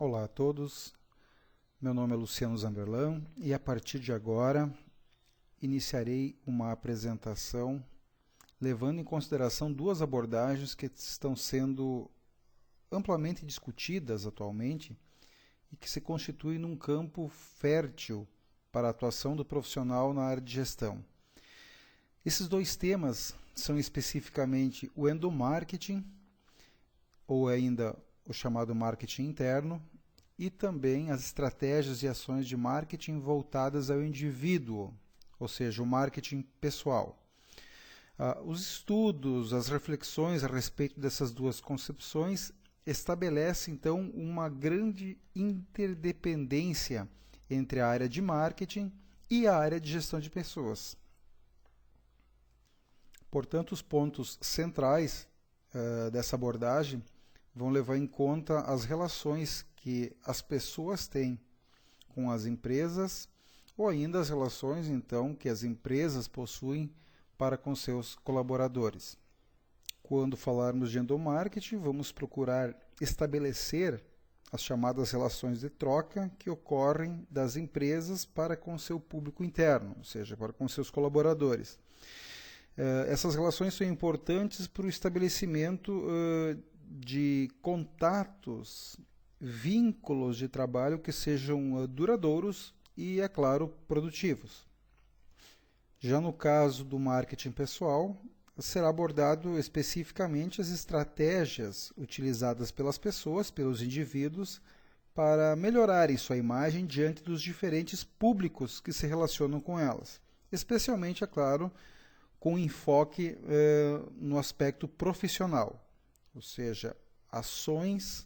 Olá a todos, meu nome é Luciano Zamberlan e a partir de agora iniciarei uma apresentação levando em consideração duas abordagens que estão sendo amplamente discutidas atualmente e que se constituem num campo fértil para a atuação do profissional na área de gestão. Esses dois temas são especificamente o endomarketing, ou ainda o chamado marketing interno, e também as estratégias e ações de marketing voltadas ao indivíduo, ou seja, o marketing pessoal. Os estudos, as reflexões a respeito dessas duas concepções estabelecem, então, uma grande interdependência entre a área de marketing e a área de gestão de pessoas. Portanto, os pontos centrais dessa abordagem vão levar em conta as relações que as pessoas têm com as empresas ou ainda as relações, então, que as empresas possuem para com seus colaboradores. Quando falarmos de endomarketing, vamos procurar estabelecer as chamadas relações de troca que ocorrem das empresas para com seu público interno, ou seja, para com seus colaboradores. Essas relações são importantes para o estabelecimento de contatos, vínculos de trabalho que sejam duradouros e, é claro, produtivos. Já no caso do marketing pessoal, será abordado especificamente as estratégias utilizadas pelas pessoas, pelos indivíduos, para melhorarem sua imagem diante dos diferentes públicos que se relacionam com elas, especialmente, é claro, com enfoque no aspecto profissional, ou seja, ações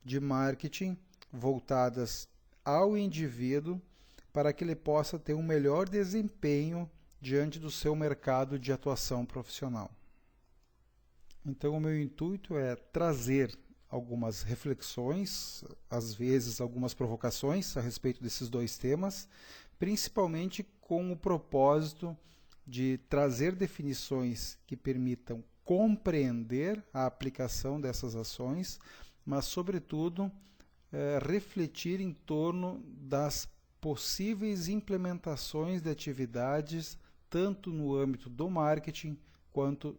de marketing voltadas ao indivíduo para que ele possa ter um melhor desempenho diante do seu mercado de atuação profissional. Então, o meu intuito é trazer algumas reflexões, às vezes algumas provocações a respeito desses dois temas, principalmente com o propósito de trazer definições que permitam compreender a aplicação dessas ações, mas, sobretudo, refletir em torno das possíveis implementações de atividades, tanto no âmbito do marketing, quanto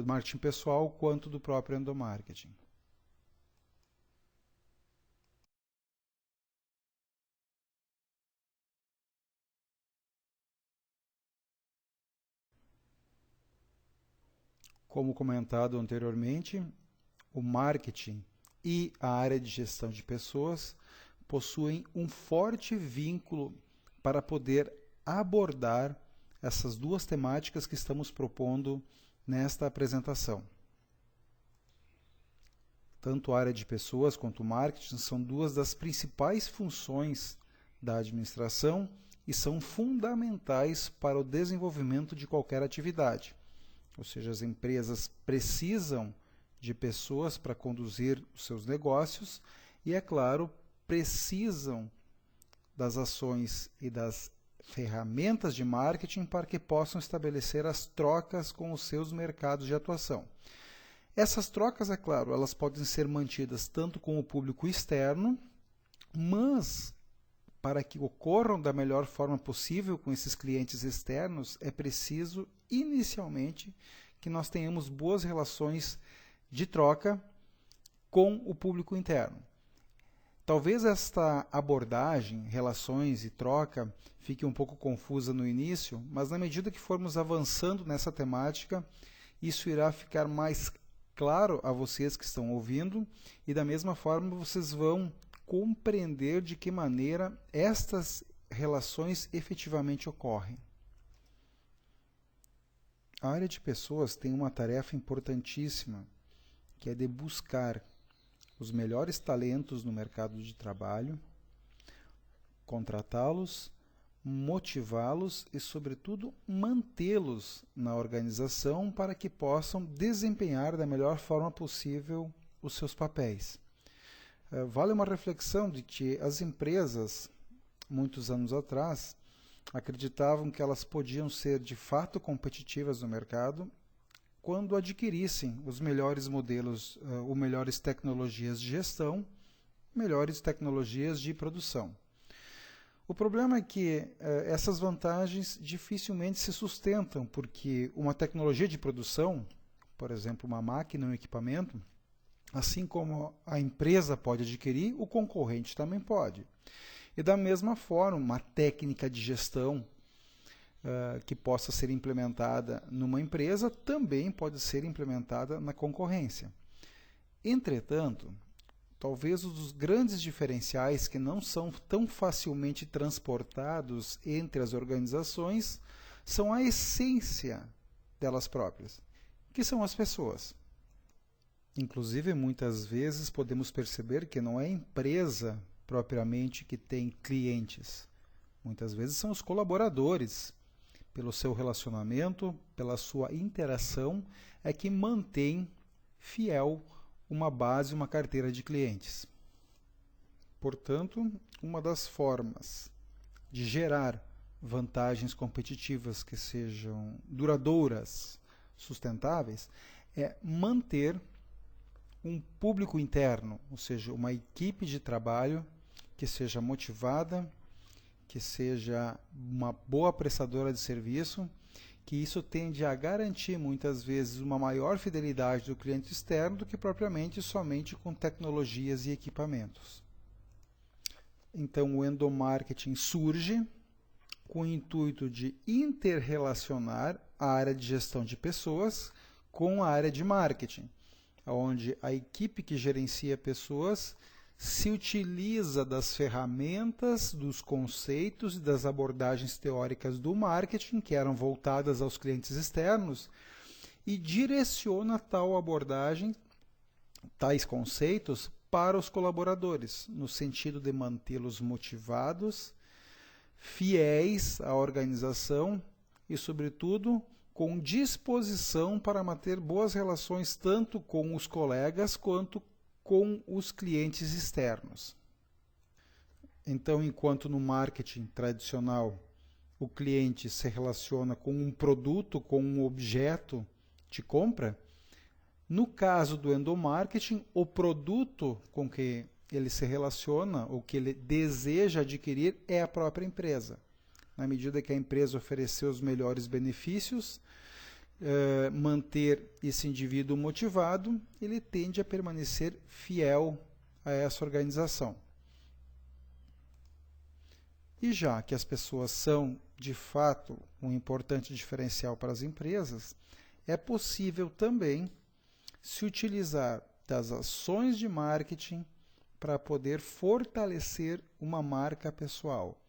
marketing pessoal, quanto do próprio endomarketing. Como comentado anteriormente, o marketing e a área de gestão de pessoas possuem um forte vínculo para poder abordar essas duas temáticas que estamos propondo nesta apresentação. Tanto a área de pessoas quanto o marketing são duas das principais funções da administração e são fundamentais para o desenvolvimento de qualquer atividade. Ou seja, as empresas precisam de pessoas para conduzir os seus negócios e, é claro, precisam das ações e das ferramentas de marketing para que possam estabelecer as trocas com os seus mercados de atuação. Essas trocas, é claro, elas podem ser mantidas tanto com o público externo, mas para que ocorram da melhor forma possível com esses clientes externos, é preciso, inicialmente, que nós tenhamos boas relações de troca com o público interno. Talvez esta abordagem, relações e troca, fique um pouco confusa no início, mas na medida que formos avançando nessa temática, isso irá ficar mais claro a vocês que estão ouvindo e, da mesma forma, vocês vão compreender de que maneira estas relações efetivamente ocorrem. A área de pessoas tem uma tarefa importantíssima, que é de buscar os melhores talentos no mercado de trabalho, contratá-los, motivá-los e, sobretudo, mantê-los na organização para que possam desempenhar da melhor forma possível os seus papéis. Vale uma reflexão de que as empresas, muitos anos atrás, acreditavam que elas podiam ser de fato competitivas no mercado quando adquirissem os melhores modelos ou melhores tecnologias de gestão melhores tecnologias de produção. O problema é que essas vantagens dificilmente se sustentam, porque uma tecnologia de produção, por exemplo, uma máquina, um equipamento, assim como a empresa pode adquirir, o concorrente também pode. E da mesma forma, uma técnica de gestão que possa ser implementada numa empresa também pode ser implementada na concorrência. Entretanto, talvez um dos grandes diferenciais que não são tão facilmente transportados entre as organizações são a essência delas próprias, que são as pessoas. Inclusive, muitas vezes podemos perceber que não é a empresa propriamente que tem clientes. Muitas vezes são os colaboradores, pelo seu relacionamento, pela sua interação, é que mantém fiel uma base, uma carteira de clientes. Portanto, uma das formas de gerar vantagens competitivas que sejam duradouras, sustentáveis, é manter um público interno, ou seja, uma equipe de trabalho que seja motivada, que seja uma boa prestadora de serviço, que isso tende a garantir muitas vezes uma maior fidelidade do cliente externo do que propriamente somente com tecnologias e equipamentos. Então o endomarketing surge com o intuito de interrelacionar a área de gestão de pessoas com a área de marketing, onde a equipe que gerencia pessoas se utiliza das ferramentas, dos conceitos e das abordagens teóricas do marketing, que eram voltadas aos clientes externos, e direciona tal abordagem, tais conceitos, para os colaboradores, no sentido de mantê-los motivados, fiéis à organização e, sobretudo, com disposição para manter boas relações tanto com os colegas quanto com os clientes externos. Então, enquanto no marketing tradicional o cliente se relaciona com um produto, com um objeto de compra, no caso do endomarketing, o produto com que ele se relaciona, ou que ele deseja adquirir, é a própria empresa. Na medida que a empresa oferecer os melhores benefícios, manter esse indivíduo motivado, ele tende a permanecer fiel a essa organização. E já que as pessoas são, de fato, um importante diferencial para as empresas, é possível também se utilizar das ações de marketing para poder fortalecer uma marca pessoal.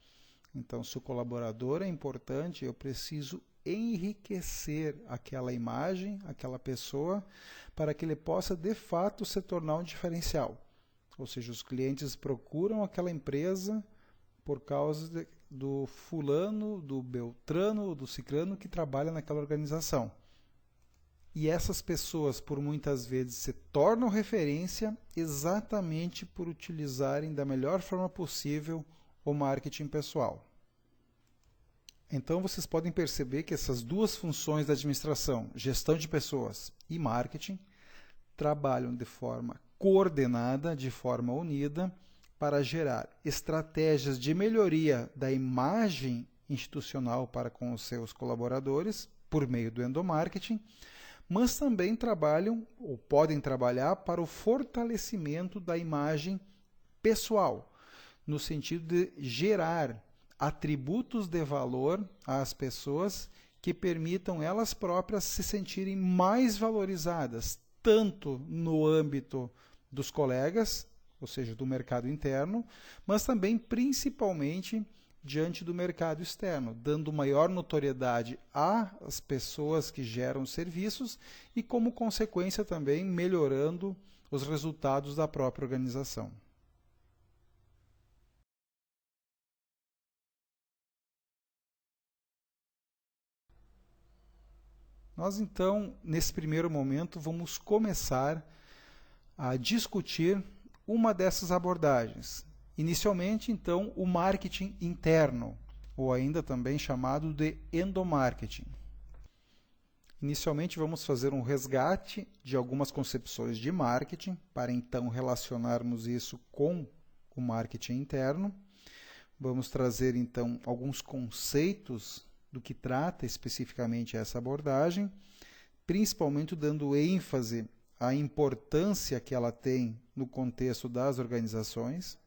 Então, se o colaborador é importante, eu preciso enriquecer aquela imagem, aquela pessoa, para que ele possa, de fato, se tornar um diferencial. Ou seja, os clientes procuram aquela empresa por causa do fulano, do beltrano, do ciclano que trabalha naquela organização. E essas pessoas, por muitas vezes, se tornam referência exatamente por utilizarem da melhor forma possível o marketing pessoal. Então, vocês podem perceber que essas duas funções da administração, gestão de pessoas e marketing, trabalham de forma coordenada, de forma unida, para gerar estratégias de melhoria da imagem institucional para com os seus colaboradores, por meio do endomarketing, mas também trabalham, ou podem trabalhar, para o fortalecimento da imagem pessoal, no sentido de gerar atributos de valor às pessoas que permitam elas próprias se sentirem mais valorizadas, tanto no âmbito dos colegas, ou seja, do mercado interno, mas também principalmente diante do mercado externo, dando maior notoriedade às pessoas que geram serviços e, como consequência, também melhorando os resultados da própria organização. Nós, então, nesse primeiro momento, vamos começar a discutir uma dessas abordagens. Inicialmente, então, o marketing interno, ou ainda também chamado de endomarketing. Inicialmente, vamos fazer um resgate de algumas concepções de marketing, para então relacionarmos isso com o marketing interno. Vamos trazer, então, alguns conceitos do que trata especificamente essa abordagem, principalmente dando ênfase à importância que ela tem no contexto das organizações.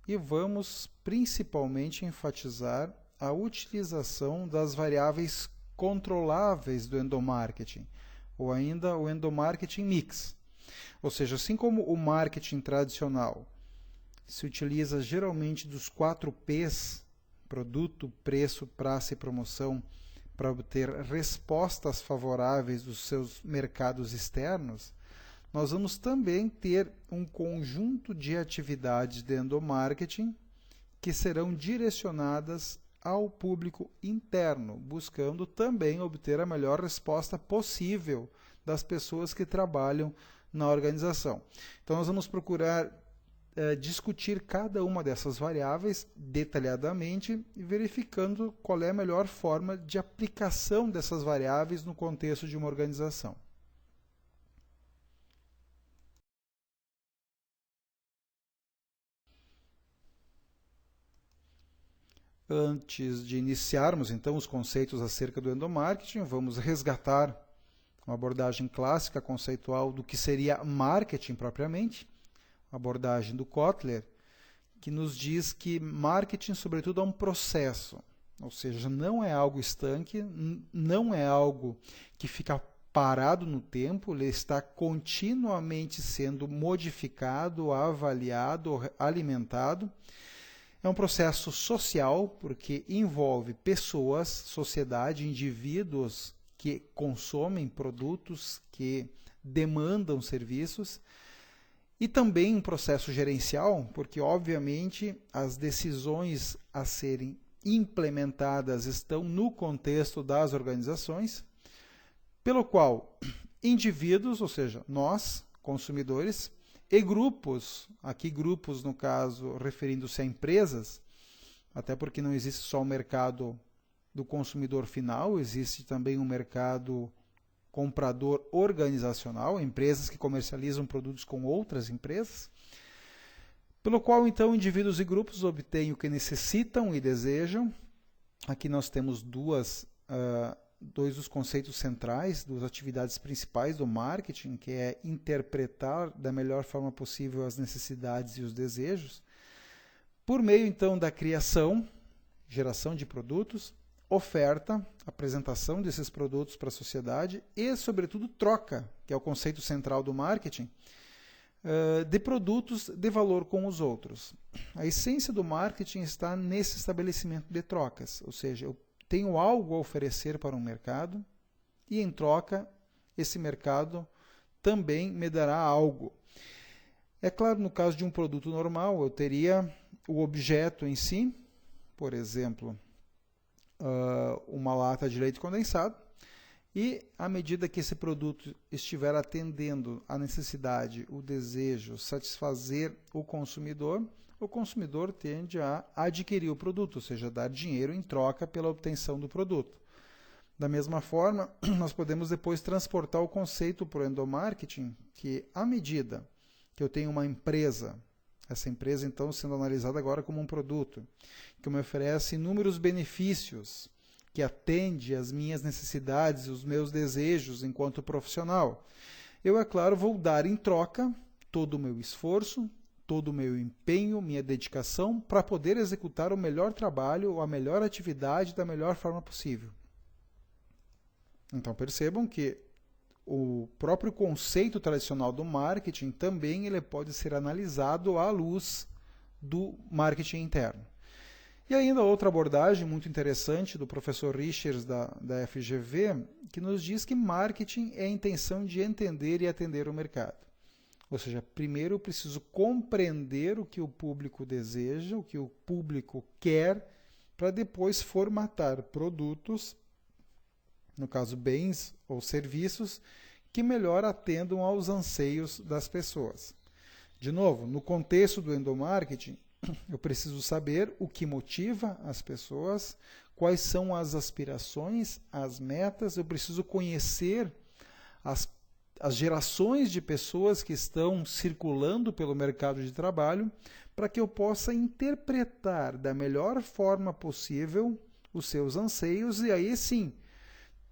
E vamos principalmente enfatizar a utilização das variáveis controláveis do endomarketing, ou ainda o endomarketing mix. Ou seja, assim como o marketing tradicional se utiliza geralmente dos 4 P's, produto, preço, praça e promoção, para obter respostas favoráveis dos seus mercados externos, nós vamos também ter um conjunto de atividades de endomarketing que serão direcionadas ao público interno, buscando também obter a melhor resposta possível das pessoas que trabalham na organização. Então, nós vamos procurar discutir cada uma dessas variáveis detalhadamente e verificando qual é a melhor forma de aplicação dessas variáveis no contexto de uma organização. Antes de iniciarmos, então, os conceitos acerca do endomarketing, vamos resgatar uma abordagem clássica conceitual do que seria marketing propriamente, a abordagem do Kotler, que nos diz que marketing, sobretudo, é um processo, ou seja, não é algo estanque, não é algo que fica parado no tempo, ele está continuamente sendo modificado, avaliado, alimentado. É um processo social, porque envolve pessoas, sociedade, indivíduos que consomem produtos, que demandam serviços, e também um processo gerencial, porque, obviamente, as decisões a serem implementadas estão no contexto das organizações, pelo qual indivíduos, ou seja, nós, consumidores, e grupos, aqui grupos no caso referindo-se a empresas, até porque não existe só o mercado do consumidor final, existe também um mercado comprador organizacional, empresas que comercializam produtos com outras empresas, pelo qual então indivíduos e grupos obtêm o que necessitam e desejam. Aqui nós temos dois dos conceitos centrais, duas atividades principais do marketing, que é interpretar da melhor forma possível as necessidades e os desejos, por meio então da criação, geração de produtos, oferta, apresentação desses produtos para a sociedade e, sobretudo, troca, que é o conceito central do marketing, de produtos de valor com os outros. A essência do marketing está nesse estabelecimento de trocas, ou seja, eu tenho algo a oferecer para um mercado e, em troca, esse mercado também me dará algo. É claro, no caso de um produto normal, eu teria o objeto em si, por exemplo, uma lata de leite condensado, e à medida que esse produto estiver atendendo a necessidade, o desejo, satisfazer o consumidor tende a adquirir o produto, ou seja, dar dinheiro em troca pela obtenção do produto. Da mesma forma, nós podemos depois transportar o conceito para o endomarketing, que à medida que eu tenho uma empresa, essa empresa então sendo analisada agora como um produto, que me oferece inúmeros benefícios, que atende às minhas necessidades e os meus desejos enquanto profissional, eu, é claro, vou dar em troca todo o meu esforço, todo o meu empenho, minha dedicação para poder executar o melhor trabalho, a melhor atividade da melhor forma possível. Então percebam que o próprio conceito tradicional do marketing também ele pode ser analisado à luz do marketing interno. E ainda outra abordagem muito interessante do professor Richards da FGV, que nos diz que marketing é a intenção de entender e atender o mercado. Ou seja, primeiro eu preciso compreender o que o público deseja, o que o público quer, para depois formatar produtos, no caso bens ou serviços, que melhor atendam aos anseios das pessoas. De novo, no contexto do endomarketing, eu preciso saber o que motiva as pessoas, quais são as aspirações, as metas, eu preciso conhecer as gerações de pessoas que estão circulando pelo mercado de trabalho, para que eu possa interpretar da melhor forma possível os seus anseios e aí sim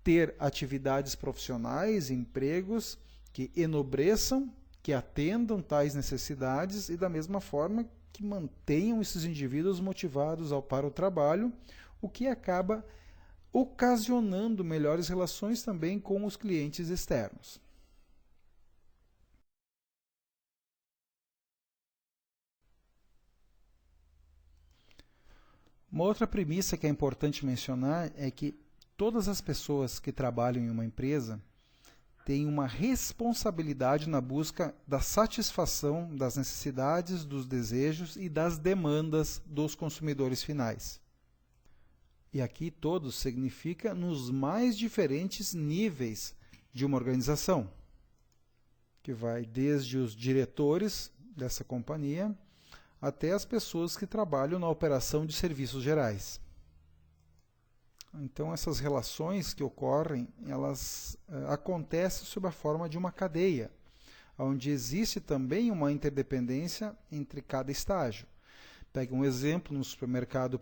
ter atividades profissionais, empregos que enobreçam, que atendam tais necessidades e da mesma forma que mantenham esses indivíduos motivados para o trabalho, o que acaba ocasionando melhores relações também com os clientes externos. Uma outra premissa que é importante mencionar é que todas as pessoas que trabalham em uma empresa têm uma responsabilidade na busca da satisfação das necessidades, dos desejos e das demandas dos consumidores finais. E aqui todos significa nos mais diferentes níveis de uma organização, que vai desde os diretores dessa companhia até as pessoas que trabalham na operação de serviços gerais. Então, essas relações que ocorrem, elas acontecem sob a forma de uma cadeia, onde existe também uma interdependência entre cada estágio. Pegue um exemplo no supermercado,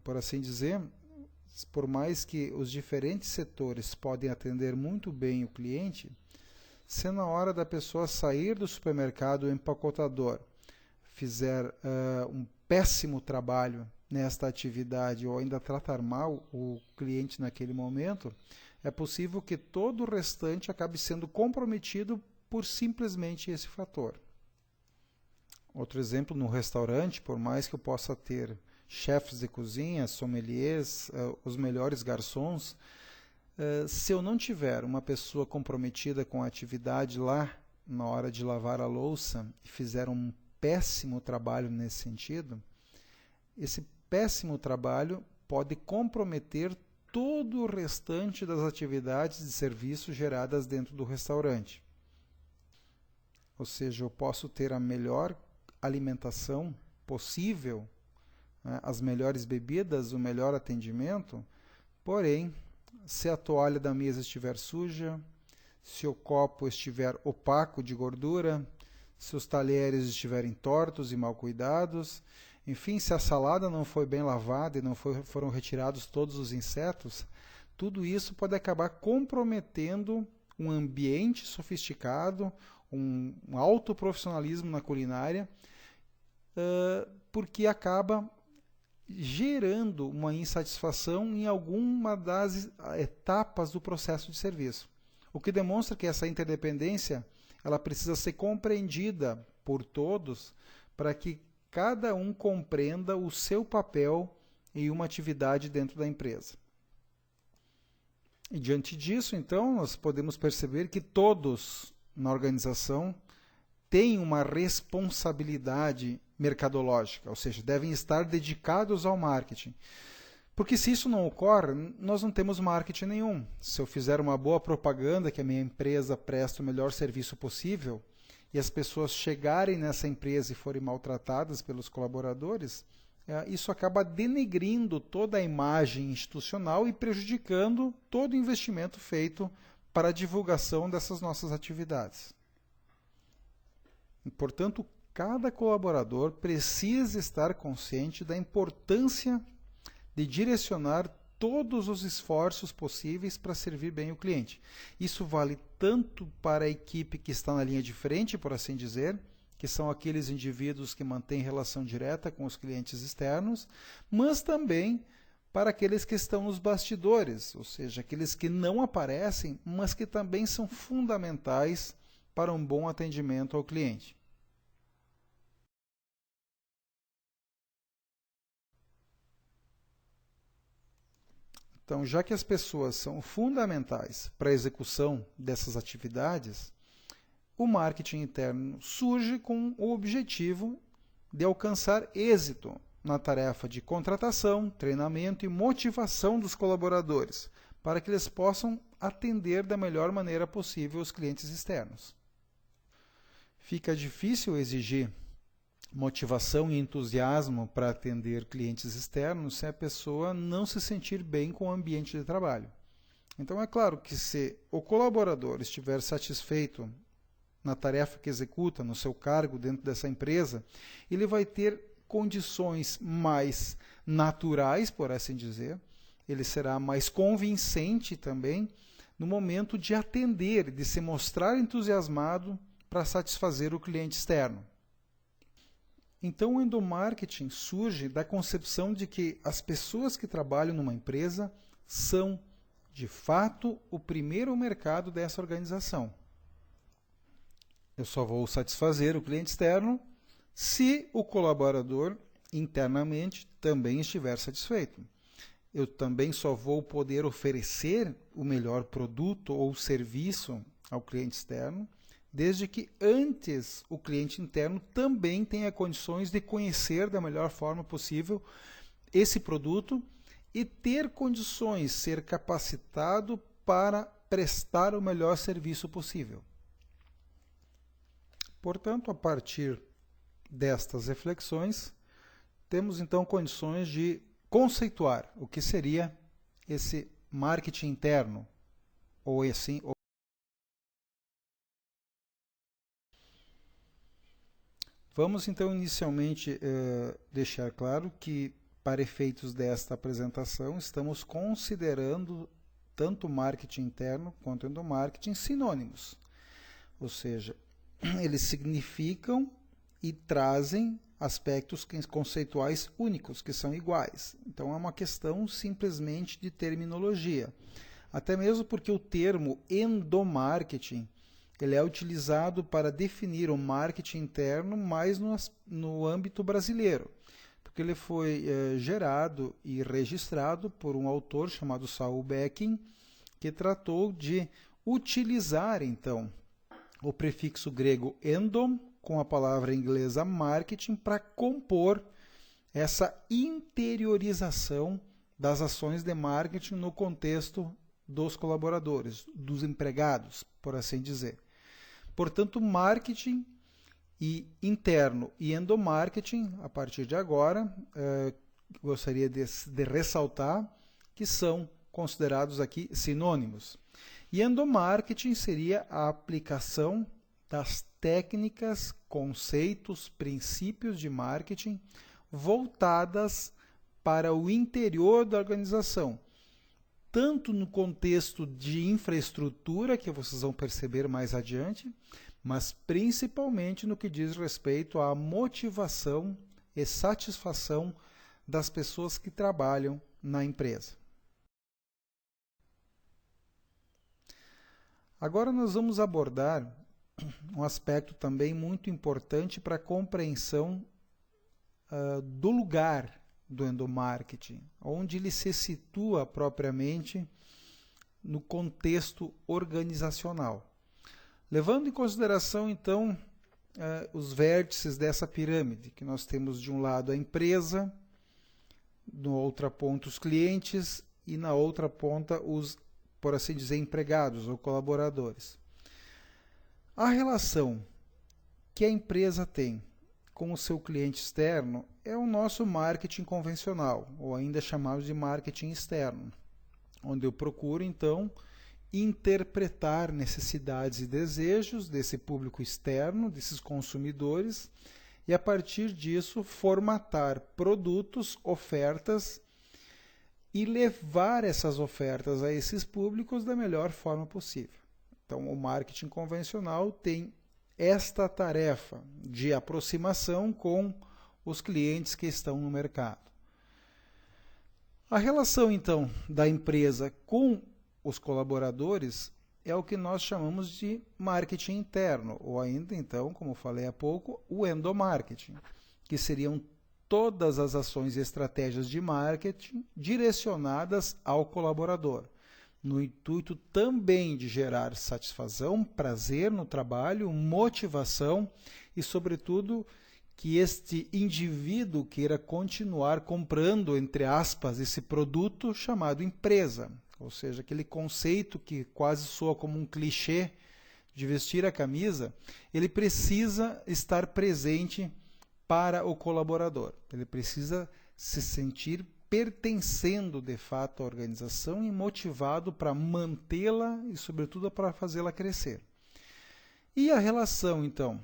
por assim dizer, por mais que os diferentes setores podem atender muito bem o cliente, se na hora da pessoa sair do supermercado, o empacotador fizer um péssimo trabalho nesta atividade ou ainda tratar mal o cliente naquele momento, é possível que todo o restante acabe sendo comprometido por simplesmente esse fator. Outro exemplo, no restaurante, por mais que eu possa ter chefes de cozinha, sommeliers, os melhores garçons, se eu não tiver uma pessoa comprometida com a atividade lá, na hora de lavar a louça, e fizer um péssimo trabalho nesse sentido, esse péssimo trabalho pode comprometer todo o restante das atividades de serviço geradas dentro do restaurante. Ou seja, eu posso ter a melhor alimentação possível, né, as melhores bebidas, o melhor atendimento, porém, se a toalha da mesa estiver suja, se o copo estiver opaco de gordura, se os talheres estiverem tortos e mal cuidados, enfim, se a salada não foi bem lavada e não foram retirados todos os insetos, tudo isso pode acabar comprometendo um ambiente sofisticado, um alto profissionalismo na culinária, porque acaba gerando uma insatisfação em alguma das etapas do processo de serviço. O que demonstra que essa interdependência ela precisa ser compreendida por todos para que cada um compreenda o seu papel em uma atividade dentro da empresa. E diante disso, então, nós podemos perceber que todos na organização têm uma responsabilidade mercadológica, ou seja, devem estar dedicados ao marketing. Porque se isso não ocorre, nós não temos marketing nenhum. Se eu fizer uma boa propaganda que a minha empresa presta o melhor serviço possível e as pessoas chegarem nessa empresa e forem maltratadas pelos colaboradores, isso acaba denegrindo toda a imagem institucional e prejudicando todo o investimento feito para a divulgação dessas nossas atividades. Portanto, cada colaborador precisa estar consciente da importância de direcionar todos os esforços possíveis para servir bem o cliente. Isso vale tanto para a equipe que está na linha de frente, por assim dizer, que são aqueles indivíduos que mantêm relação direta com os clientes externos, mas também para aqueles que estão nos bastidores, ou seja, aqueles que não aparecem, mas que também são fundamentais para um bom atendimento ao cliente. Então, já que as pessoas são fundamentais para a execução dessas atividades, o marketing interno surge com o objetivo de alcançar êxito na tarefa de contratação, treinamento e motivação dos colaboradores, para que eles possam atender da melhor maneira possível os clientes externos. Fica difícil exigir motivação e entusiasmo para atender clientes externos se a pessoa não se sentir bem com o ambiente de trabalho. Então, é claro que se o colaborador estiver satisfeito na tarefa que executa, no seu cargo dentro dessa empresa, ele vai ter condições mais naturais, por assim dizer, ele será mais convincente também no momento de atender, de se mostrar entusiasmado para satisfazer o cliente externo. Então, o endomarketing surge da concepção de que as pessoas que trabalham numa empresa são, de fato, o primeiro mercado dessa organização. Eu só vou satisfazer o cliente externo se o colaborador internamente também estiver satisfeito. Eu também só vou poder oferecer o melhor produto ou serviço ao cliente externo, desde que antes o cliente interno também tenha condições de conhecer da melhor forma possível esse produto e ter condições, ser capacitado para prestar o melhor serviço possível. Portanto, a partir destas reflexões, temos então condições de conceituar o que seria esse marketing interno, ou assim. Vamos então inicialmente deixar claro que, para efeitos desta apresentação, estamos considerando tanto marketing interno quanto endomarketing sinônimos, ou seja, eles significam e trazem aspectos conceituais únicos, que são iguais. Então, é uma questão simplesmente de terminologia. Até mesmo porque o termo endomarketing ele é utilizado para definir o marketing interno mais no âmbito brasileiro, porque ele foi gerado e registrado por um autor chamado Saul Becking, que tratou de utilizar, então, o prefixo grego endom com a palavra inglesa marketing para compor essa interiorização das ações de marketing no contexto dos colaboradores, dos empregados, por assim dizer. Portanto, marketing e interno e endomarketing, a partir de agora, gostaria de ressaltar que são considerados aqui sinônimos. E endomarketing seria a aplicação das técnicas, conceitos, princípios de marketing voltadas para o interior da organização, tanto no contexto de infraestrutura, que vocês vão perceber mais adiante, mas principalmente no que diz respeito à motivação e satisfação das pessoas que trabalham na empresa. Agora nós vamos abordar um aspecto também muito importante para a compreensão do lugar do endomarketing, onde ele se situa propriamente no contexto organizacional. Levando em consideração, então, os vértices dessa pirâmide, que nós temos de um lado a empresa, na outra ponta os clientes e na outra ponta os, por assim dizer, empregados ou colaboradores. A relação que a empresa tem com o seu cliente externo é o nosso marketing convencional, ou ainda chamado de marketing externo, onde eu procuro, então, interpretar necessidades e desejos desse público externo, desses consumidores, e a partir disso formatar produtos, ofertas e levar essas ofertas a esses públicos da melhor forma possível. Então, o marketing convencional tem esta tarefa de aproximação com os clientes que estão no mercado. A relação, então, da empresa com os colaboradores é o que nós chamamos de marketing interno, ou ainda, então, como falei há pouco, o endomarketing, que seriam todas as ações e estratégias de marketing direcionadas ao colaborador, no intuito também de gerar satisfação, prazer no trabalho, motivação e, sobretudo, que este indivíduo queira continuar comprando, entre aspas, esse produto chamado empresa, ou seja, aquele conceito que quase soa como um clichê de vestir a camisa, ele precisa estar presente para o colaborador. Ele precisa se sentir pertencendo de fato à organização e motivado para mantê-la e, sobretudo, para fazê-la crescer. E a relação, então,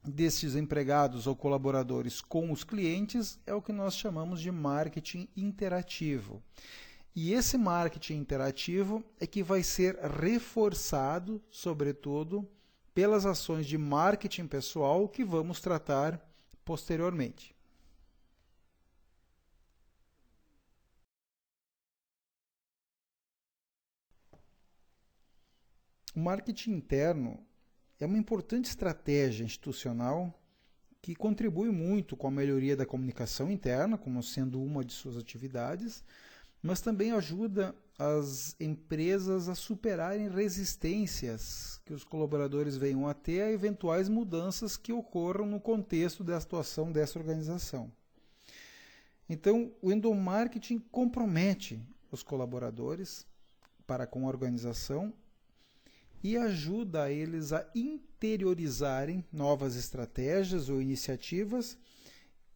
destes empregados ou colaboradores com os clientes é o que nós chamamos de marketing interativo. E esse marketing interativo é que vai ser reforçado, sobretudo, pelas ações de marketing pessoal que vamos tratar posteriormente. O marketing interno é uma importante estratégia institucional que contribui muito com a melhoria da comunicação interna, como sendo uma de suas atividades, mas também ajuda as empresas a superarem resistências que os colaboradores venham a ter a eventuais mudanças que ocorram no contexto da atuação dessa organização. Então, o endomarketing compromete os colaboradores para com a organização e ajuda eles a interiorizarem novas estratégias ou iniciativas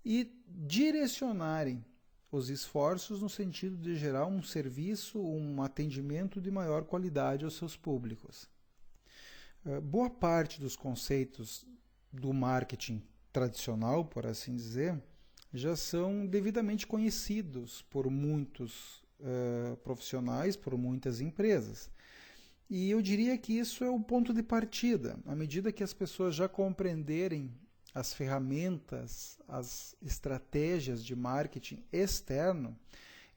e direcionarem os esforços no sentido de gerar um serviço, um atendimento de maior qualidade aos seus públicos. Boa parte dos conceitos do marketing tradicional, por assim dizer, já são devidamente conhecidos por muitos profissionais, por muitas empresas. E eu diria que isso é o ponto de partida. À medida que as pessoas já compreenderem as ferramentas, as estratégias de marketing externo,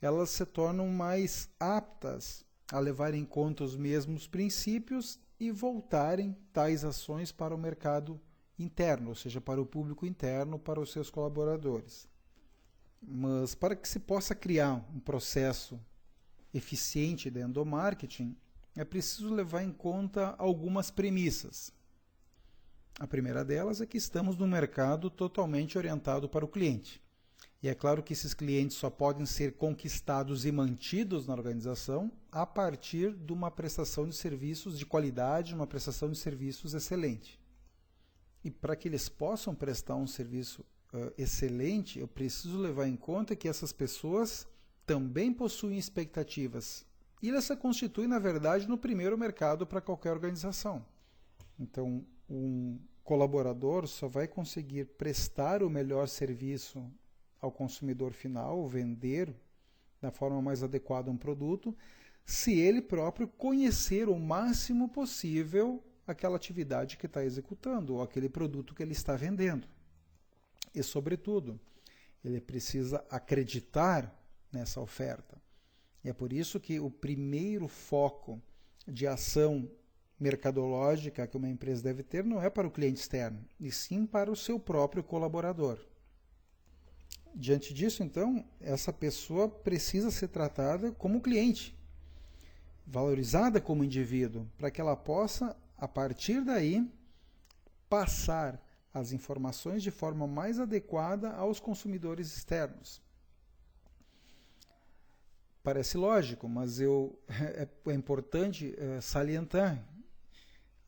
elas se tornam mais aptas a levar em conta os mesmos princípios e voltarem tais ações para o mercado interno, ou seja, para o público interno, para os seus colaboradores. Mas para que se possa criar um processo eficiente de endomarketing, é preciso levar em conta algumas premissas. A primeira delas é que estamos num mercado totalmente orientado para o cliente. E é claro que esses clientes só podem ser conquistados e mantidos na organização a partir de uma prestação de serviços de qualidade, uma prestação de serviços excelente. E para que eles possam prestar um serviço excelente, eu preciso levar em conta que essas pessoas também possuem expectativas. E elas se constituem, na verdade, no primeiro mercado para qualquer organização. Então, um colaborador só vai conseguir prestar o melhor serviço ao consumidor final, vender da forma mais adequada um produto, se ele próprio conhecer o máximo possível aquela atividade que está executando ou aquele produto que ele está vendendo. E, sobretudo, ele precisa acreditar nessa oferta. E é por isso que o primeiro foco de ação mercadológica que uma empresa deve ter não é para o cliente externo, e sim para o seu próprio colaborador. Diante disso, então, essa pessoa precisa ser tratada como cliente, valorizada como indivíduo, para que ela possa, a partir daí, passar as informações de forma mais adequada aos consumidores externos. Parece lógico, mas é importante salientar.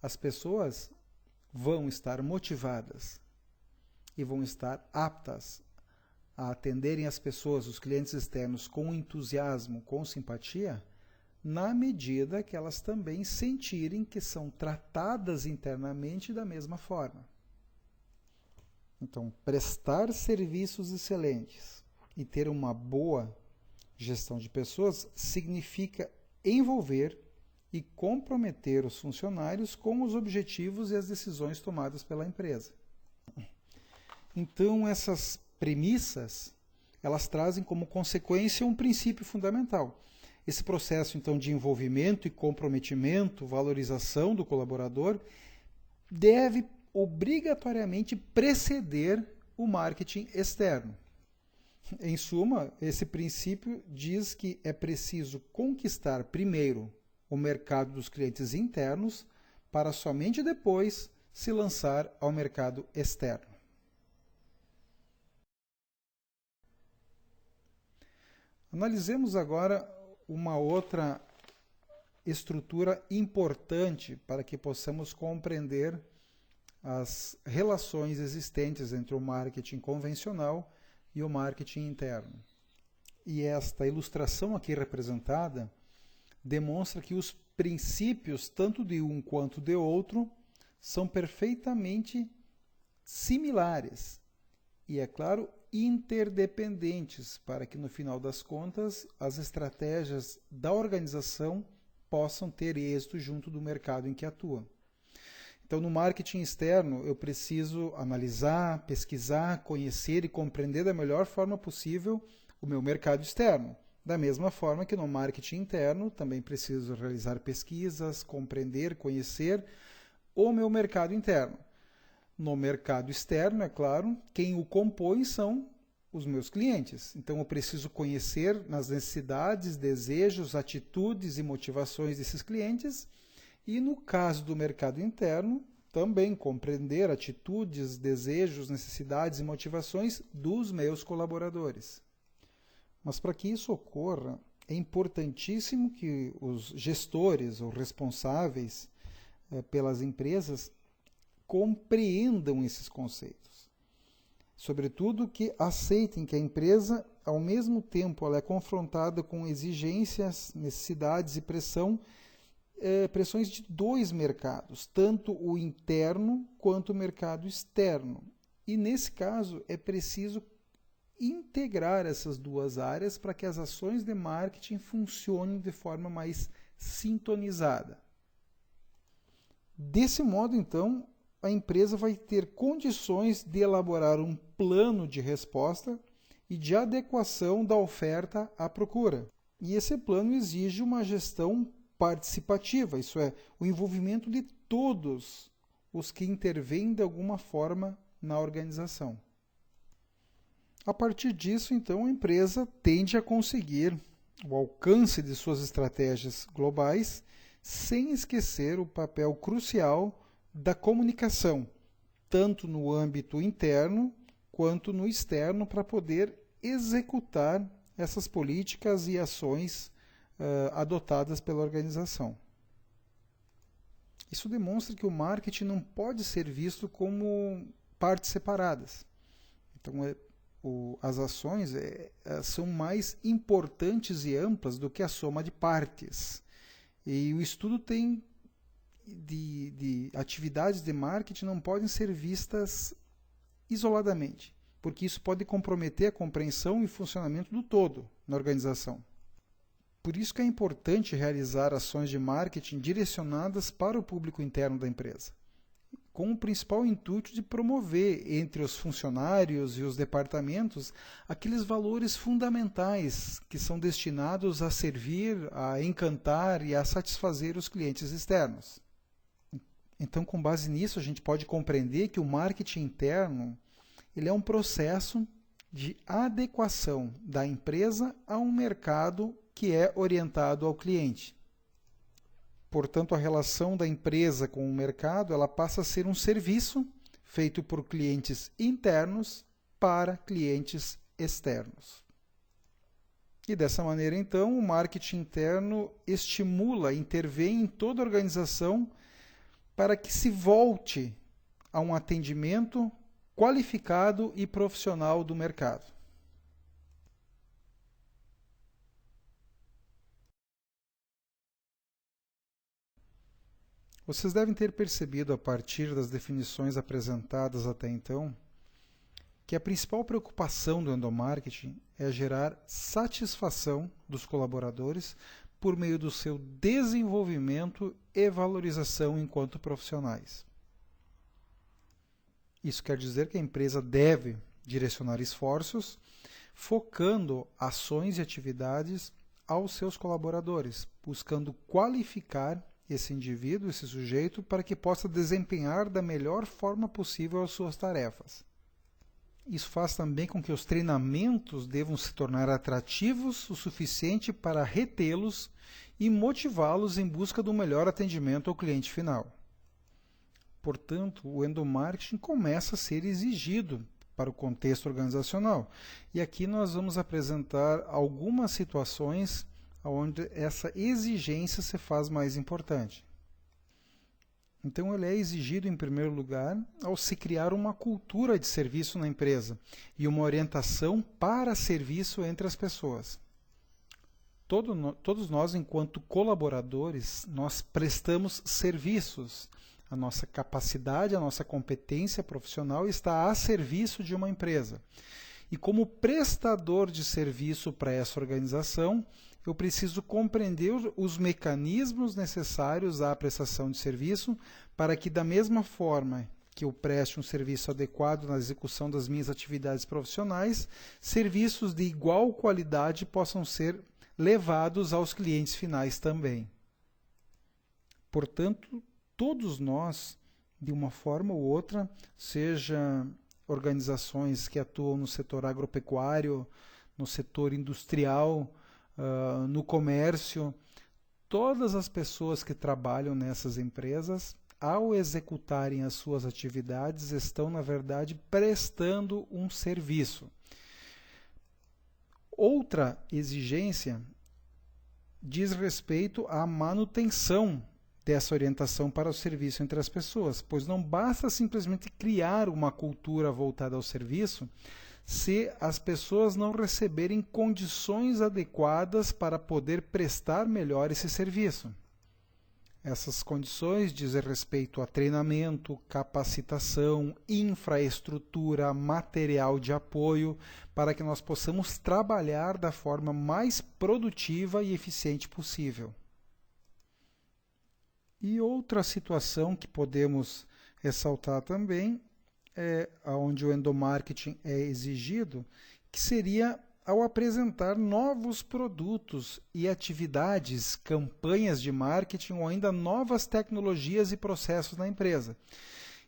As pessoas vão estar motivadas e vão estar aptas a atenderem as pessoas, os clientes externos, com entusiasmo, com simpatia, na medida que elas também sentirem que são tratadas internamente da mesma forma. Então, prestar serviços excelentes e ter uma boa gestão de pessoas significa envolver e comprometer os funcionários com os objetivos e as decisões tomadas pela empresa. Então, essas premissas, elas trazem como consequência um princípio fundamental. Esse processo, então, de envolvimento e comprometimento, valorização do colaborador, deve obrigatoriamente preceder o marketing externo. Em suma, esse princípio diz que é preciso conquistar primeiro o mercado dos clientes internos para somente depois se lançar ao mercado externo. Analisemos agora uma outra estrutura importante para que possamos compreender as relações existentes entre o marketing convencional e o marketing interno. E esta ilustração aqui representada demonstra que os princípios, tanto de um quanto de outro, são perfeitamente similares e, é claro, interdependentes, para que no final das contas as estratégias da organização possam ter êxito junto do mercado em que atua. Então, no marketing externo, eu preciso analisar, pesquisar, conhecer e compreender da melhor forma possível o meu mercado externo. Da mesma forma que no marketing interno, também preciso realizar pesquisas, compreender, conhecer o meu mercado interno. No mercado externo, é claro, quem o compõe são os meus clientes. Então, eu preciso conhecer nas necessidades, desejos, atitudes e motivações desses clientes. E no caso do mercado interno, também compreender atitudes, desejos, necessidades e motivações dos meus colaboradores. Mas para que isso ocorra, é importantíssimo que os gestores ou responsáveis pelas empresas compreendam esses conceitos. Sobretudo que aceitem que a empresa, ao mesmo tempo, ela é confrontada com exigências, necessidades e pressões de dois mercados, tanto o interno quanto o mercado externo. E nesse caso é preciso integrar essas duas áreas para que as ações de marketing funcionem de forma mais sintonizada. Desse modo, então, a empresa vai ter condições de elaborar um plano de resposta e de adequação da oferta à procura. E esse plano exige uma gestão participativa, isso é, o envolvimento de todos os que intervêm de alguma forma na organização. A partir disso, então, a empresa tende a conseguir o alcance de suas estratégias globais, sem esquecer o papel crucial da comunicação, tanto no âmbito interno quanto no externo, para poder executar essas políticas e ações adotadas pela organização. Isso demonstra que o marketing não pode ser visto como partes separadas. Então, as ações são mais importantes e amplas do que a soma de partes. E o estudo tem de atividades de marketing não podem ser vistas isoladamente, porque isso pode comprometer a compreensão e funcionamento do todo na organização. Por isso que é importante realizar ações de marketing direcionadas para o público interno da empresa, com o principal intuito de promover entre os funcionários e os departamentos aqueles valores fundamentais que são destinados a servir, a encantar e a satisfazer os clientes externos. Então, com base nisso, a gente pode compreender que o marketing interno ele é um processo de adequação da empresa a um mercado que é orientado ao cliente. Portanto, a relação da empresa com o mercado ela passa a ser um serviço feito por clientes internos para clientes externos. E dessa maneira, então, o marketing interno estimula, intervém em toda a organização para que se volte a um atendimento qualificado e profissional do mercado. Vocês devem ter percebido, a partir das definições apresentadas até então, que a principal preocupação do endomarketing é gerar satisfação dos colaboradores por meio do seu desenvolvimento e valorização enquanto profissionais. Isso quer dizer que a empresa deve direcionar esforços, focando ações e atividades aos seus colaboradores, buscando qualificar esse indivíduo, esse sujeito, para que possa desempenhar da melhor forma possível as suas tarefas. Isso faz também com que os treinamentos devam se tornar atrativos o suficiente para retê-los e motivá-los em busca do melhor atendimento ao cliente final. Portanto, o endomarketing começa a ser exigido para o contexto organizacional. E aqui nós vamos apresentar algumas situações onde essa exigência se faz mais importante. Então, ele é exigido, em primeiro lugar, ao se criar uma cultura de serviço na empresa e uma orientação para serviço entre as pessoas. Todos nós, enquanto colaboradores, nós prestamos serviços. A nossa capacidade, a nossa competência profissional está a serviço de uma empresa. E como prestador de serviço para essa organização, eu preciso compreender os mecanismos necessários à prestação de serviço para que, da mesma forma que eu preste um serviço adequado na execução das minhas atividades profissionais, serviços de igual qualidade possam ser levados aos clientes finais também. Portanto, todos nós, de uma forma ou outra, seja organizações que atuam no setor agropecuário, no setor industrial, no comércio, todas as pessoas que trabalham nessas empresas, ao executarem as suas atividades, estão, na verdade, prestando um serviço. Outra exigência diz respeito à manutenção dessa orientação para o serviço entre as pessoas, pois não basta simplesmente criar uma cultura voltada ao serviço se as pessoas não receberem condições adequadas para poder prestar melhor esse serviço. Essas condições dizem respeito a treinamento, capacitação, infraestrutura, material de apoio, para que nós possamos trabalhar da forma mais produtiva e eficiente possível. E outra situação que podemos ressaltar também é onde o endomarketing é exigido, que seria ao apresentar novos produtos e atividades, campanhas de marketing ou ainda novas tecnologias e processos na empresa.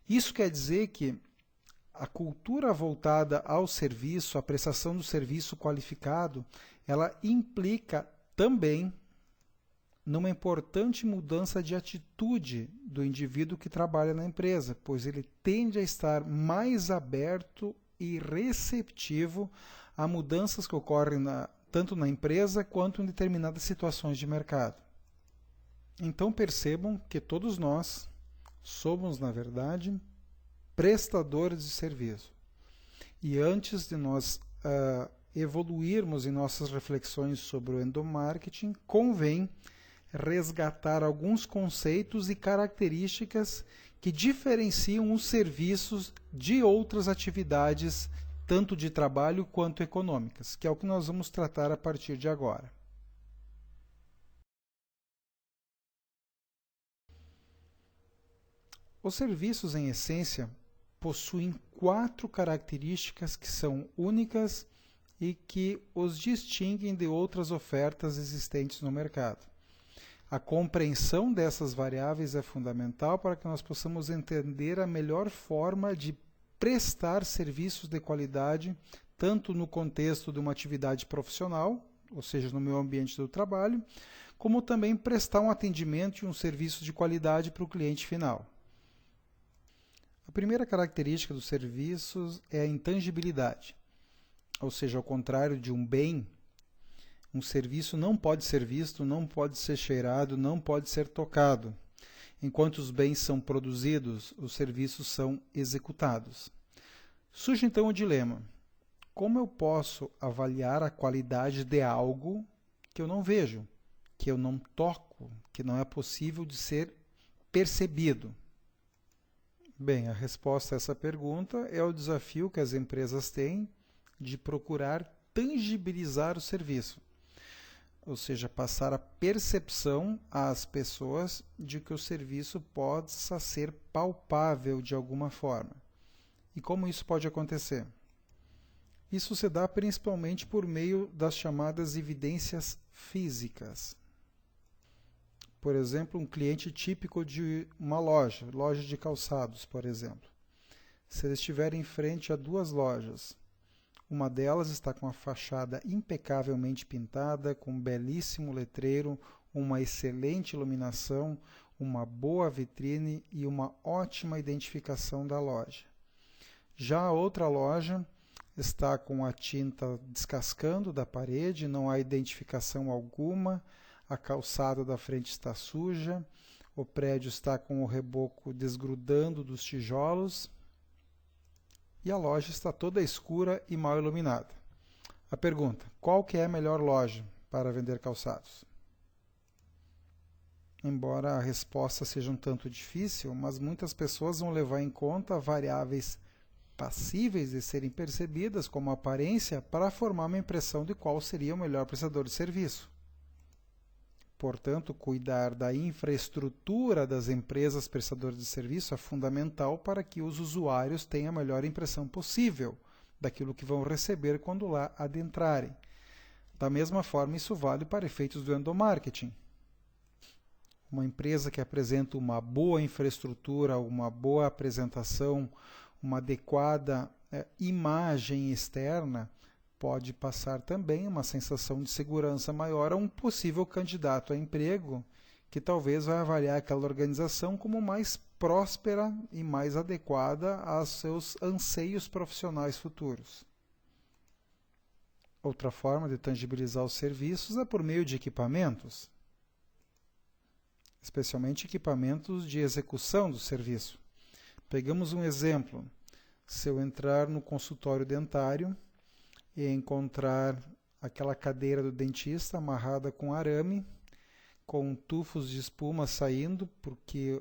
Isso quer dizer que a cultura voltada ao serviço, a prestação do serviço qualificado, ela implica também numa importante mudança de atitude do indivíduo que trabalha na empresa, pois ele tende a estar mais aberto e receptivo a mudanças que ocorrem tanto na empresa quanto em determinadas situações de mercado. Então percebam que todos nós somos, na verdade, prestadores de serviço. E antes de nós evoluirmos em nossas reflexões sobre o endomarketing, convém resgatar alguns conceitos e características que diferenciam os serviços de outras atividades, tanto de trabalho quanto econômicas, que é o que nós vamos tratar a partir de agora. Os serviços, em essência, possuem 4 características que são únicas e que os distinguem de outras ofertas existentes no mercado. A compreensão dessas variáveis é fundamental para que nós possamos entender a melhor forma de prestar serviços de qualidade, tanto no contexto de uma atividade profissional, ou seja, no meu ambiente do trabalho, como também prestar um atendimento e um serviço de qualidade para o cliente final. A primeira característica dos serviços é a intangibilidade, ou seja, ao contrário de um bem, um serviço não pode ser visto, não pode ser cheirado, não pode ser tocado. Enquanto os bens são produzidos, os serviços são executados. Surge então o dilema: como eu posso avaliar a qualidade de algo que eu não vejo, que eu não toco, que não é possível de ser percebido? Bem, a resposta a essa pergunta é o desafio que as empresas têm de procurar tangibilizar o serviço, ou seja, passar a percepção às pessoas de que o serviço possa ser palpável de alguma forma. E como isso pode acontecer? Isso se dá principalmente por meio das chamadas evidências físicas. Por exemplo, um cliente típico de uma loja de calçados, por exemplo. Se ele estiver em frente a 2 lojas, uma delas está com a fachada impecavelmente pintada, com um belíssimo letreiro, uma excelente iluminação, uma boa vitrine e uma ótima identificação da loja. Já a outra loja está com a tinta descascando da parede, não há identificação alguma, a calçada da frente está suja, o prédio está com o reboco desgrudando dos tijolos e a loja está toda escura e mal iluminada. A pergunta: qual que é a melhor loja para vender calçados? Embora a resposta seja um tanto difícil, mas muitas pessoas vão levar em conta variáveis passíveis de serem percebidas como aparência para formar uma impressão de qual seria o melhor prestador de serviço. Portanto, cuidar da infraestrutura das empresas prestadoras de serviço é fundamental para que os usuários tenham a melhor impressão possível daquilo que vão receber quando lá adentrarem. Da mesma forma, isso vale para efeitos do endomarketing. Uma empresa que apresenta uma boa infraestrutura, uma boa apresentação, uma adequada imagem externa, pode passar também uma sensação de segurança maior a um possível candidato a emprego que talvez vai avaliar aquela organização como mais próspera e mais adequada aos seus anseios profissionais futuros. Outra forma de tangibilizar os serviços é por meio de equipamentos, especialmente equipamentos de execução do serviço. Pegamos um exemplo. Se eu entrar no consultório dentário e encontrar aquela cadeira do dentista amarrada com arame, com tufos de espuma saindo, porque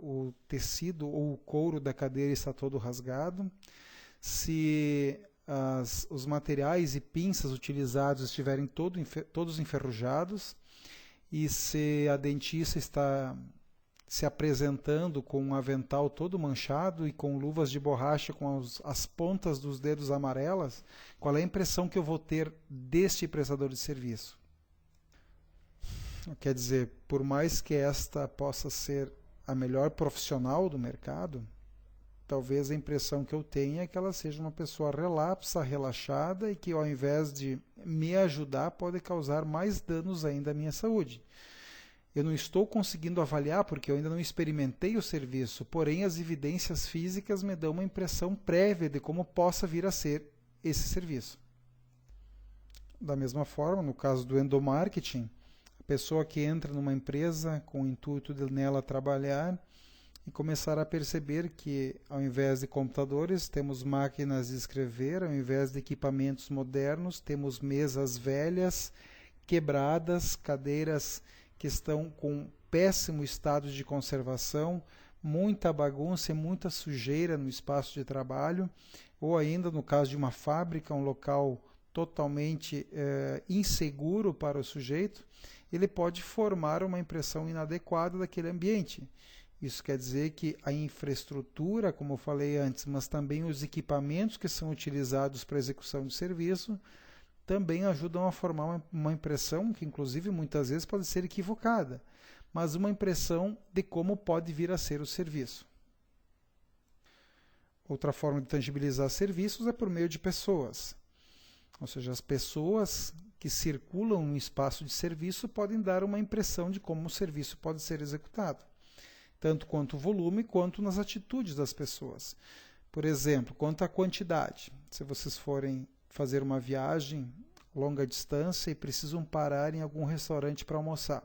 o tecido ou o couro da cadeira está todo rasgado, se os materiais e pinças utilizados estiverem todos enferrujados, e se a dentista está se apresentando com um avental todo manchado e com luvas de borracha com as pontas dos dedos amarelas, qual é a impressão que eu vou ter deste prestador de serviço? Quer dizer, por mais que esta possa ser a melhor profissional do mercado, talvez a impressão que eu tenha é que ela seja uma pessoa relapsa, relaxada e que ao invés de me ajudar pode causar mais danos ainda à minha saúde. Eu não estou conseguindo avaliar porque eu ainda não experimentei o serviço, porém as evidências físicas me dão uma impressão prévia de como possa vir a ser esse serviço. Da mesma forma, no caso do endomarketing, a pessoa que entra numa empresa com o intuito de nela trabalhar e começar a perceber que ao invés de computadores temos máquinas de escrever, ao invés de equipamentos modernos temos mesas velhas, quebradas, cadeiras que estão com péssimo estado de conservação, muita bagunça e muita sujeira no espaço de trabalho, ou ainda, no caso de uma fábrica, um local totalmente inseguro para o sujeito, ele pode formar uma impressão inadequada daquele ambiente. Isso quer dizer que a infraestrutura, como eu falei antes, mas também os equipamentos que são utilizados para a execução do serviço, também ajudam a formar uma impressão que, inclusive, muitas vezes pode ser equivocada, mas uma impressão de como pode vir a ser o serviço. Outra forma de tangibilizar serviços é por meio de pessoas. Ou seja, as pessoas que circulam no espaço de serviço podem dar uma impressão de como o serviço pode ser executado, tanto quanto o volume, quanto nas atitudes das pessoas. Por exemplo, quanto à quantidade. Se vocês forem fazer uma viagem longa distância e precisam parar em algum restaurante para almoçar.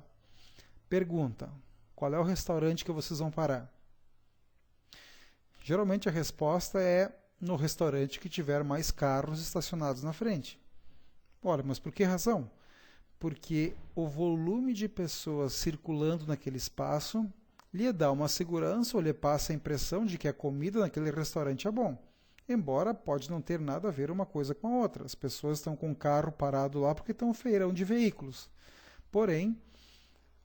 Pergunta: qual é o restaurante que vocês vão parar? Geralmente a resposta é no restaurante que tiver mais carros estacionados na frente. Olha, mas por que razão? Porque o volume de pessoas circulando naquele espaço lhe dá uma segurança ou lhe passa a impressão de que a comida naquele restaurante é bom. Embora pode não ter nada a ver uma coisa com a outra. As pessoas estão com o carro parado lá porque estão feirão de veículos. Porém,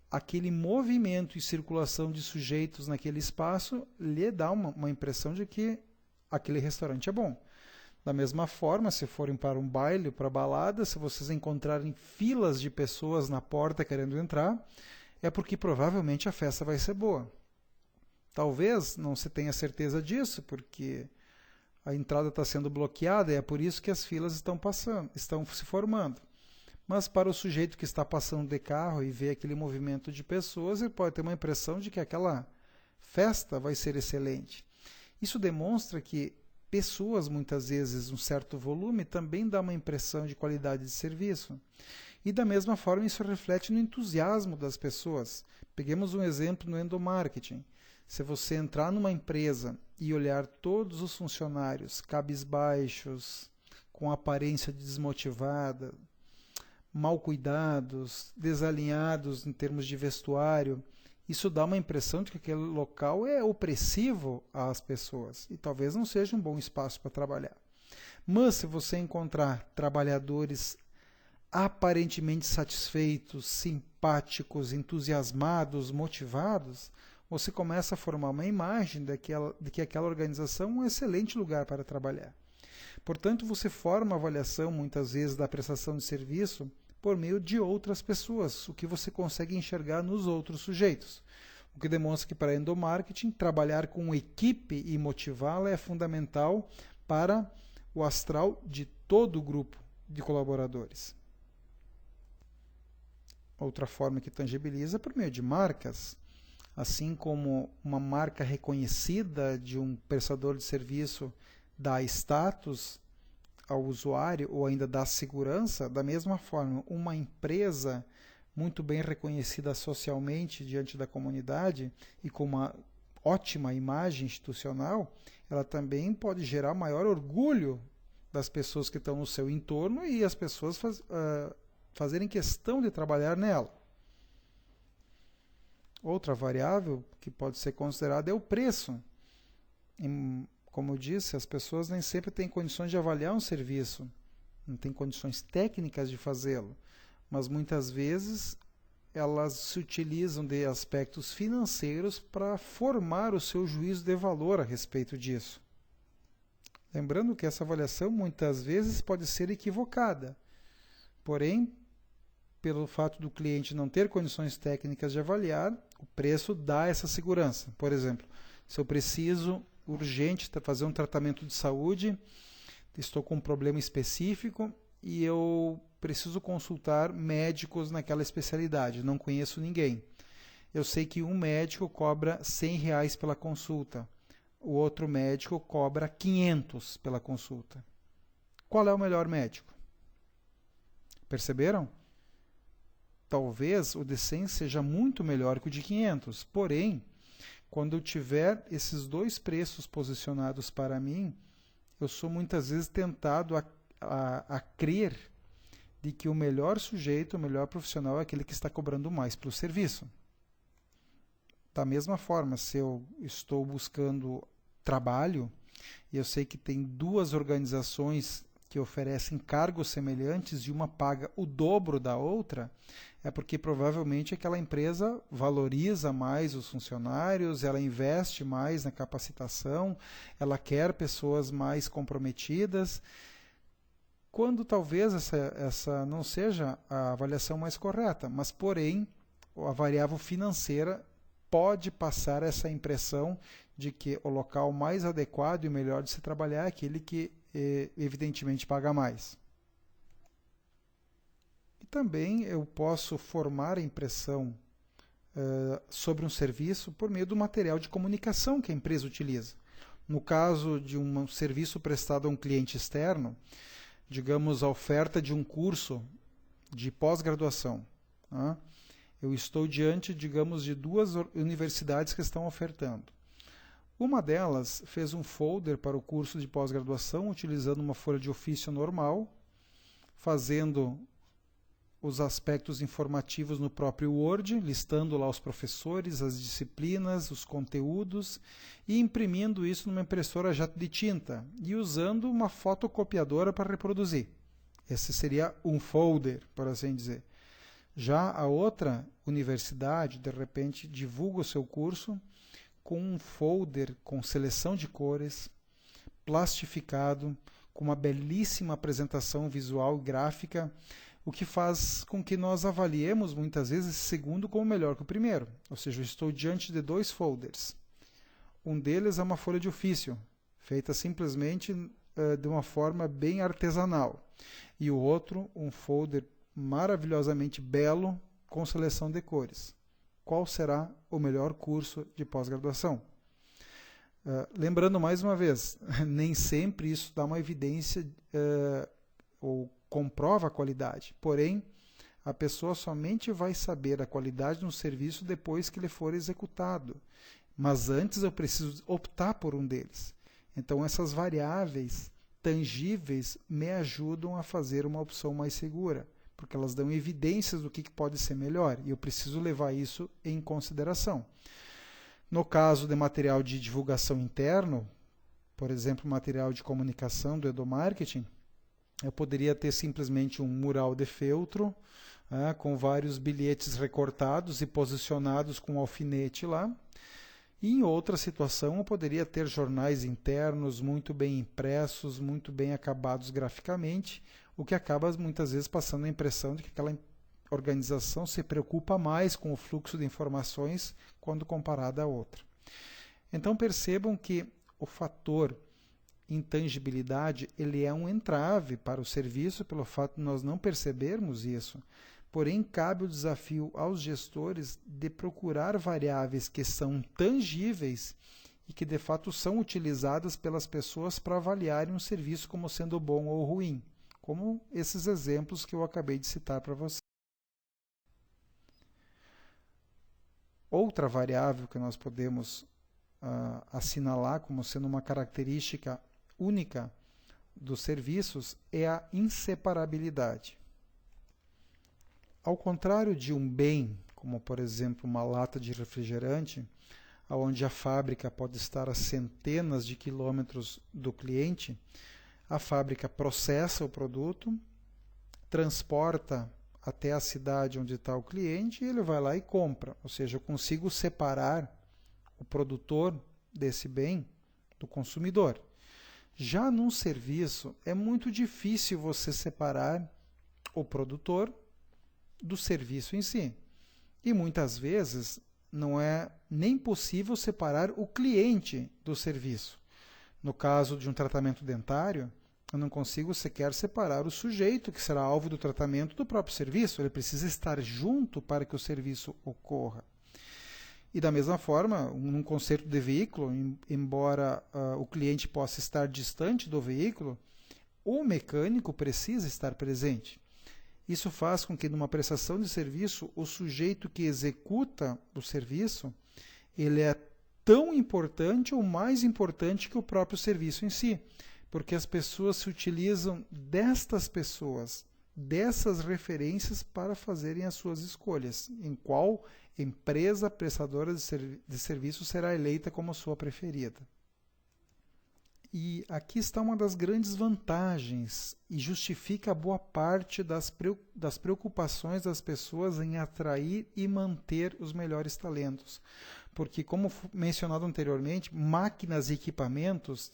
aquele movimento e circulação de sujeitos naquele espaço lhe dá uma impressão de que aquele restaurante é bom. Da mesma forma, se forem para um baile, para balada, se vocês encontrarem filas de pessoas na porta querendo entrar, é porque provavelmente a festa vai ser boa. Talvez não se tenha certeza disso, porque a entrada está sendo bloqueada e é por isso que as filas estão se formando. Mas para o sujeito que está passando de carro e vê aquele movimento de pessoas, ele pode ter uma impressão de que aquela festa vai ser excelente. Isso demonstra que pessoas, muitas vezes, um certo volume, também dá uma impressão de qualidade de serviço. E da mesma forma isso reflete no entusiasmo das pessoas. Peguemos um exemplo no endomarketing. Se você entrar numa empresa e olhar todos os funcionários cabisbaixos, com aparência desmotivada, mal cuidados, desalinhados em termos de vestuário, isso dá uma impressão de que aquele local é opressivo às pessoas e talvez não seja um bom espaço para trabalhar. Mas se você encontrar trabalhadores aparentemente satisfeitos, simpáticos, entusiasmados, motivados, você começa a formar uma imagem de que aquela organização é um excelente lugar para trabalhar. Portanto, você forma a avaliação, muitas vezes, da prestação de serviço por meio de outras pessoas, o que você consegue enxergar nos outros sujeitos. O que demonstra que, para endomarketing, trabalhar com equipe e motivá-la é fundamental para o astral de todo o grupo de colaboradores. Outra forma que tangibiliza é por meio de marcas. Assim como uma marca reconhecida de um prestador de serviço dá status ao usuário ou ainda dá segurança, da mesma forma, uma empresa muito bem reconhecida socialmente diante da comunidade e com uma ótima imagem institucional, ela também pode gerar maior orgulho das pessoas que estão no seu entorno e as pessoas fazerem questão de trabalhar nela. Outra variável que pode ser considerada é o preço. Como eu disse, as pessoas nem sempre têm condições de avaliar um serviço, não têm condições técnicas de fazê-lo, mas muitas vezes elas se utilizam de aspectos financeiros para formar o seu juízo de valor a respeito disso. Lembrando que essa avaliação muitas vezes pode ser equivocada, porém, pelo fato do cliente não ter condições técnicas de avaliar, o preço dá essa segurança. Por exemplo, se eu preciso urgente fazer um tratamento de saúde, estou com um problema específico e eu preciso consultar médicos naquela especialidade, não conheço ninguém. Eu sei que um médico cobra R$100 pela consulta, o outro médico cobra 500 pela consulta. Qual é o melhor médico? Perceberam? Talvez o de 100 seja muito melhor que o de 500, porém, quando eu tiver esses dois preços posicionados para mim, eu sou muitas vezes tentado a crer de que o melhor sujeito, o melhor profissional é aquele que está cobrando mais pelo serviço. Da mesma forma, se eu estou buscando trabalho e eu sei que tem duas organizações que oferecem cargos semelhantes e uma paga o dobro da outra, é porque provavelmente aquela empresa valoriza mais os funcionários, ela investe mais na capacitação, ela quer pessoas mais comprometidas, quando talvez essa não seja a avaliação mais correta, mas porém a variável financeira pode passar essa impressão de que o local mais adequado e melhor de se trabalhar é aquele que evidentemente paga mais. E também eu posso formar a impressão sobre um serviço por meio do material de comunicação que a empresa utiliza. No caso de um serviço prestado a um cliente externo, digamos a oferta de um curso de pós-graduação, né? Eu estou diante, digamos, de duas universidades que estão ofertando. Uma delas fez um folder para o curso de pós-graduação, utilizando uma folha de ofício normal, fazendo os aspectos informativos no próprio Word, listando lá os professores, as disciplinas, os conteúdos, e imprimindo isso numa impressora jato de tinta, e usando uma fotocopiadora para reproduzir. Esse seria um folder, por assim dizer. Já a outra universidade, de repente, divulga o seu curso com um folder com seleção de cores, plastificado, com uma belíssima apresentação visual e gráfica, o que faz com que nós avaliemos muitas vezes esse segundo como melhor que o primeiro. Ou seja, eu estou diante de dois folders. Um deles é uma folha de ofício, feita simplesmente de uma forma bem artesanal. E o outro, um folder maravilhosamente belo com seleção de cores. Qual será o melhor curso de pós-graduação? Lembrando mais uma vez, nem sempre isso dá uma evidência ou comprova a qualidade. Porém, A pessoa somente vai saber a qualidade de um serviço depois que ele for executado. Mas antes eu preciso optar por um deles. Então essas variáveis tangíveis me ajudam a fazer uma opção mais segura, porque elas dão evidências do que pode ser melhor, e eu preciso levar isso em consideração. No caso de material de divulgação interno, por exemplo, material de comunicação do endomarketing, eu poderia ter simplesmente um mural de feltro, com vários bilhetes recortados e posicionados com um alfinete lá. E em outra situação, eu poderia ter jornais internos muito bem impressos, muito bem acabados graficamente, o que acaba muitas vezes passando a impressão de que aquela organização se preocupa mais com o fluxo de informações quando comparada a outra. Então percebam que o fator intangibilidade ele é um entrave para o serviço pelo fato de nós não percebermos isso. Porém, cabe o desafio aos gestores de procurar variáveis que são tangíveis e que de fato são utilizadas pelas pessoas para avaliarem um serviço como sendo bom ou ruim, como esses exemplos que eu acabei de citar para você. Outra variável que nós podemos assinalar como sendo uma característica única dos serviços é a inseparabilidade. Ao contrário de um bem, como por exemplo uma lata de refrigerante, onde a fábrica pode estar a centenas de quilômetros do cliente, a fábrica processa o produto, transporta até a cidade onde está o cliente e ele vai lá e compra. Ou seja, eu consigo separar o produtor desse bem do consumidor. Já num serviço, é muito difícil você separar o produtor do serviço em si. E muitas vezes não é nem possível separar o cliente do serviço. No caso de um tratamento dentário, eu não consigo sequer separar o sujeito que será alvo do tratamento do próprio serviço. Ele precisa estar junto para que o serviço ocorra. E da mesma forma, num conserto de veículo, embora o cliente possa estar distante do veículo, o mecânico precisa estar presente. Isso faz com que, numa prestação de serviço, o sujeito que executa o serviço, ele é tão importante ou mais importante que o próprio serviço em si, porque as pessoas se utilizam destas pessoas, dessas referências para fazerem as suas escolhas, em qual empresa prestadora de serviço será eleita como sua preferida. E aqui está uma das grandes vantagens e justifica boa parte das preocupações das pessoas em atrair e manter os melhores talentos. Porque, como mencionado anteriormente, máquinas e equipamentos,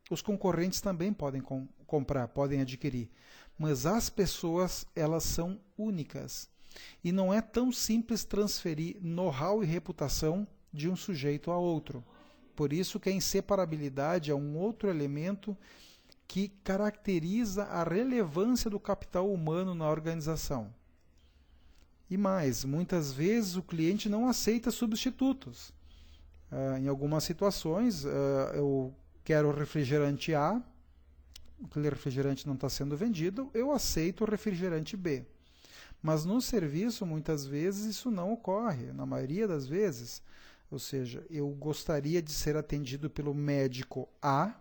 os concorrentes também podem comprar, podem adquirir. Mas as pessoas, elas são únicas. E não é tão simples transferir know-how e reputação de um sujeito a outro. Por isso que a inseparabilidade é um outro elemento que caracteriza a relevância do capital humano na organização. E mais, muitas vezes o cliente não aceita substitutos. Em algumas situações, eu quero o refrigerante A, aquele refrigerante não está sendo vendido, eu aceito o refrigerante B. Mas no serviço, muitas vezes, isso não ocorre, na maioria das vezes. Ou seja, eu gostaria de ser atendido pelo médico A,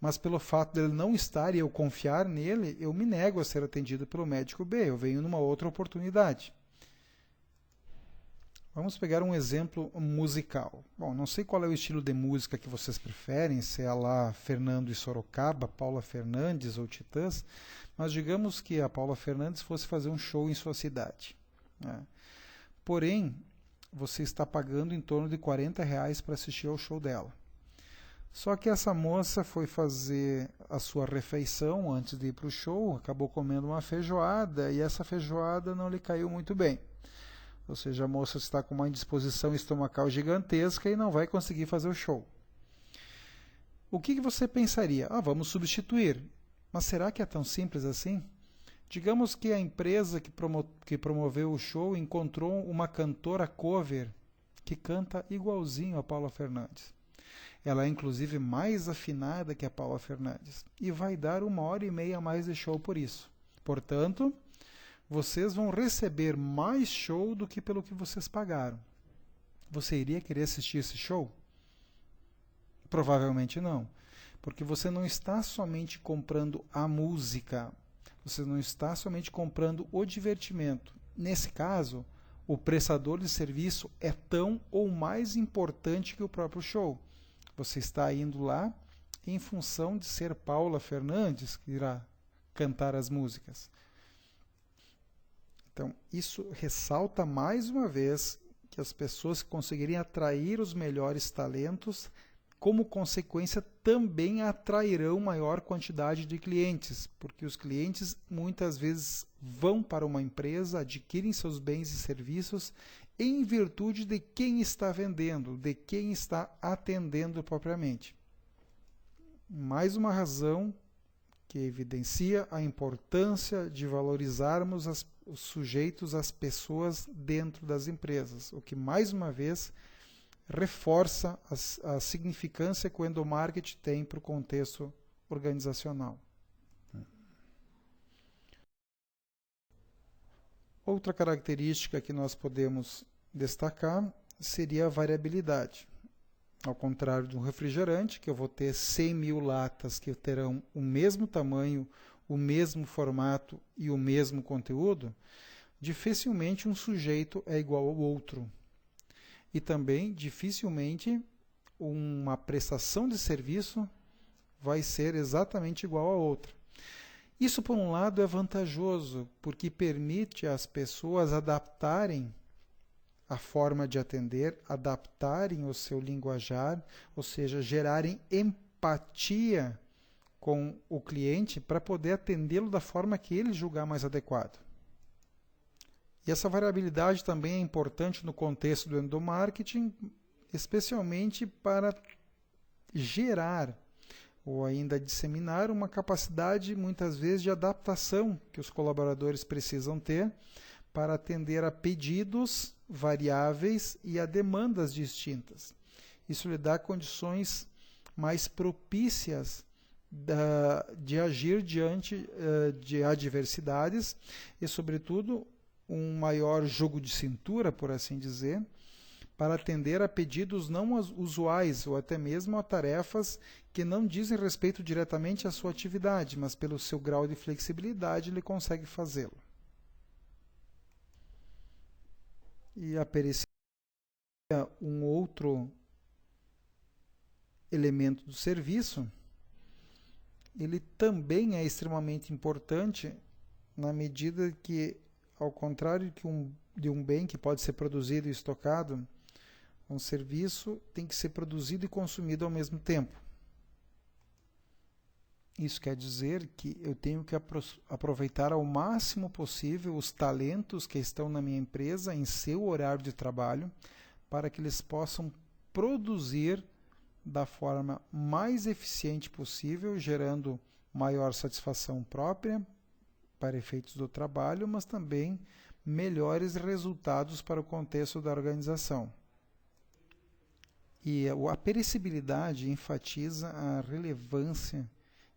mas pelo fato dele não estar e eu confiar nele, eu me nego a ser atendido pelo médico B, eu venho numa outra oportunidade. Vamos pegar um exemplo musical. Bom, não sei qual é o estilo de música que vocês preferem, se é lá Fernando e Sorocaba, Paula Fernandes ou Titãs, mas digamos que a Paula Fernandes fosse fazer um show em sua cidade. Porém, você está pagando em torno de R$40 para assistir ao show dela. Só que essa moça foi fazer a sua refeição antes de ir para o show, acabou comendo uma feijoada e essa feijoada não lhe caiu muito bem. Ou seja, a moça está com uma indisposição estomacal gigantesca e não vai conseguir fazer o show. O que você pensaria? Vamos substituir. Mas será que é tão simples assim? Digamos que a empresa que promoveu o show encontrou uma cantora cover que canta igualzinho a Paula Fernandes. Ela é inclusive mais afinada que a Paula Fernandes e vai dar 1h30 a mais de show por isso. Portanto, vocês vão receber mais show do que pelo que vocês pagaram. Você iria querer assistir esse show? Provavelmente não, porque você não está somente comprando a música, você não está somente comprando o divertimento. Nesse caso, o prestador de serviço é tão ou mais importante que o próprio show. Você está indo lá em função de ser Paula Fernandes, que irá cantar as músicas. Então, isso ressalta mais uma vez que as pessoas que conseguirem atrair os melhores talentos, como consequência, também atrairão maior quantidade de clientes, porque os clientes muitas vezes vão para uma empresa, adquirem seus bens e serviços em virtude de quem está vendendo, de quem está atendendo propriamente. Mais uma razão que evidencia a importância de valorizarmos os sujeitos, as pessoas dentro das empresas, o que mais uma vez reforça a significância que o endomarketing tem para o contexto organizacional. Outra característica que nós podemos destacar seria a variabilidade. Ao contrário de um refrigerante, que eu vou ter 100 mil latas que terão o mesmo tamanho, o mesmo formato e o mesmo conteúdo, dificilmente um sujeito é igual ao outro. E também, dificilmente, uma prestação de serviço vai ser exatamente igual a outra. Isso, por um lado, é vantajoso, porque permite às pessoas adaptarem a forma de atender, adaptarem o seu linguajar, ou seja, gerarem empatia com o cliente para poder atendê-lo da forma que ele julgar mais adequado. E essa variabilidade também é importante no contexto do endomarketing, especialmente para gerar ou ainda disseminar uma capacidade, muitas vezes, de adaptação que os colaboradores precisam ter para atender a pedidos variáveis e a demandas distintas. Isso lhe dá condições mais propícias de agir diante de adversidades e, sobretudo, um maior jogo de cintura, por assim dizer, para atender a pedidos não usuais ou até mesmo a tarefas que não dizem respeito diretamente à sua atividade, mas pelo seu grau de flexibilidade ele consegue fazê-lo. E a perecida é um outro elemento do serviço. Ele também é extremamente importante na medida que, ao contrário de um bem que pode ser produzido e estocado, um serviço tem que ser produzido e consumido ao mesmo tempo. Isso quer dizer que eu tenho que aproveitar ao máximo possível os talentos que estão na minha empresa em seu horário de trabalho para que eles possam produzir da forma mais eficiente possível, gerando maior satisfação própria para efeitos do trabalho, mas também melhores resultados para o contexto da organização. E a perecibilidade enfatiza a relevância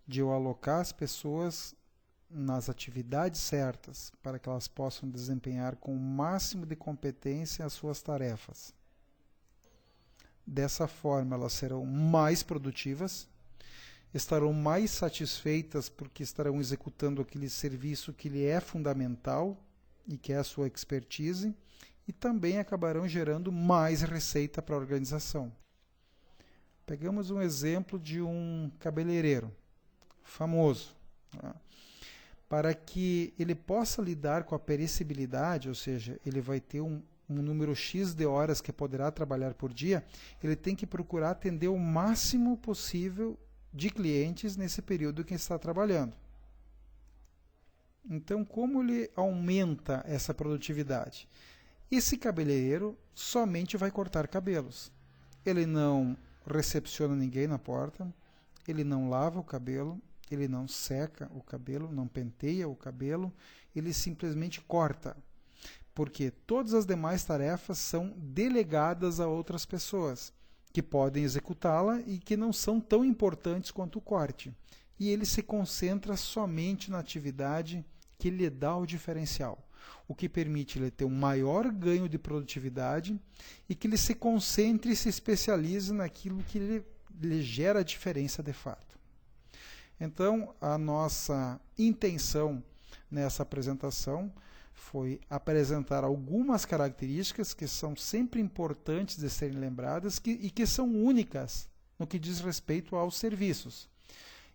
de eu alocar as pessoas nas atividades certas para que elas possam desempenhar com o máximo de competência as suas tarefas. Dessa forma, elas serão mais produtivas, estarão mais satisfeitas porque estarão executando aquele serviço que lhe é fundamental e que é a sua expertise, e também acabarão gerando mais receita para a organização. Pegamos um exemplo de um cabeleireiro famoso. Tá? Para que ele possa lidar com a perecibilidade, ou seja, ele vai ter um número X de horas que poderá trabalhar por dia, ele tem que procurar atender o máximo possível de clientes nesse período que está trabalhando. Então, como ele aumenta essa produtividade? Esse cabeleireiro somente vai cortar cabelos. Ele não recepciona ninguém na porta, ele não lava o cabelo, ele não seca o cabelo, não penteia o cabelo, ele simplesmente corta. Porque todas as demais tarefas são delegadas a outras pessoas, que podem executá-la e que não são tão importantes quanto o corte. E ele se concentra somente na atividade que lhe dá o diferencial, o que permite ele ter um maior ganho de produtividade e que ele se concentre e se especialize naquilo que lhe gera a diferença de fato. Então, a nossa intenção nessa apresentação foi apresentar algumas características que são sempre importantes de serem lembradas e que são únicas no que diz respeito aos serviços.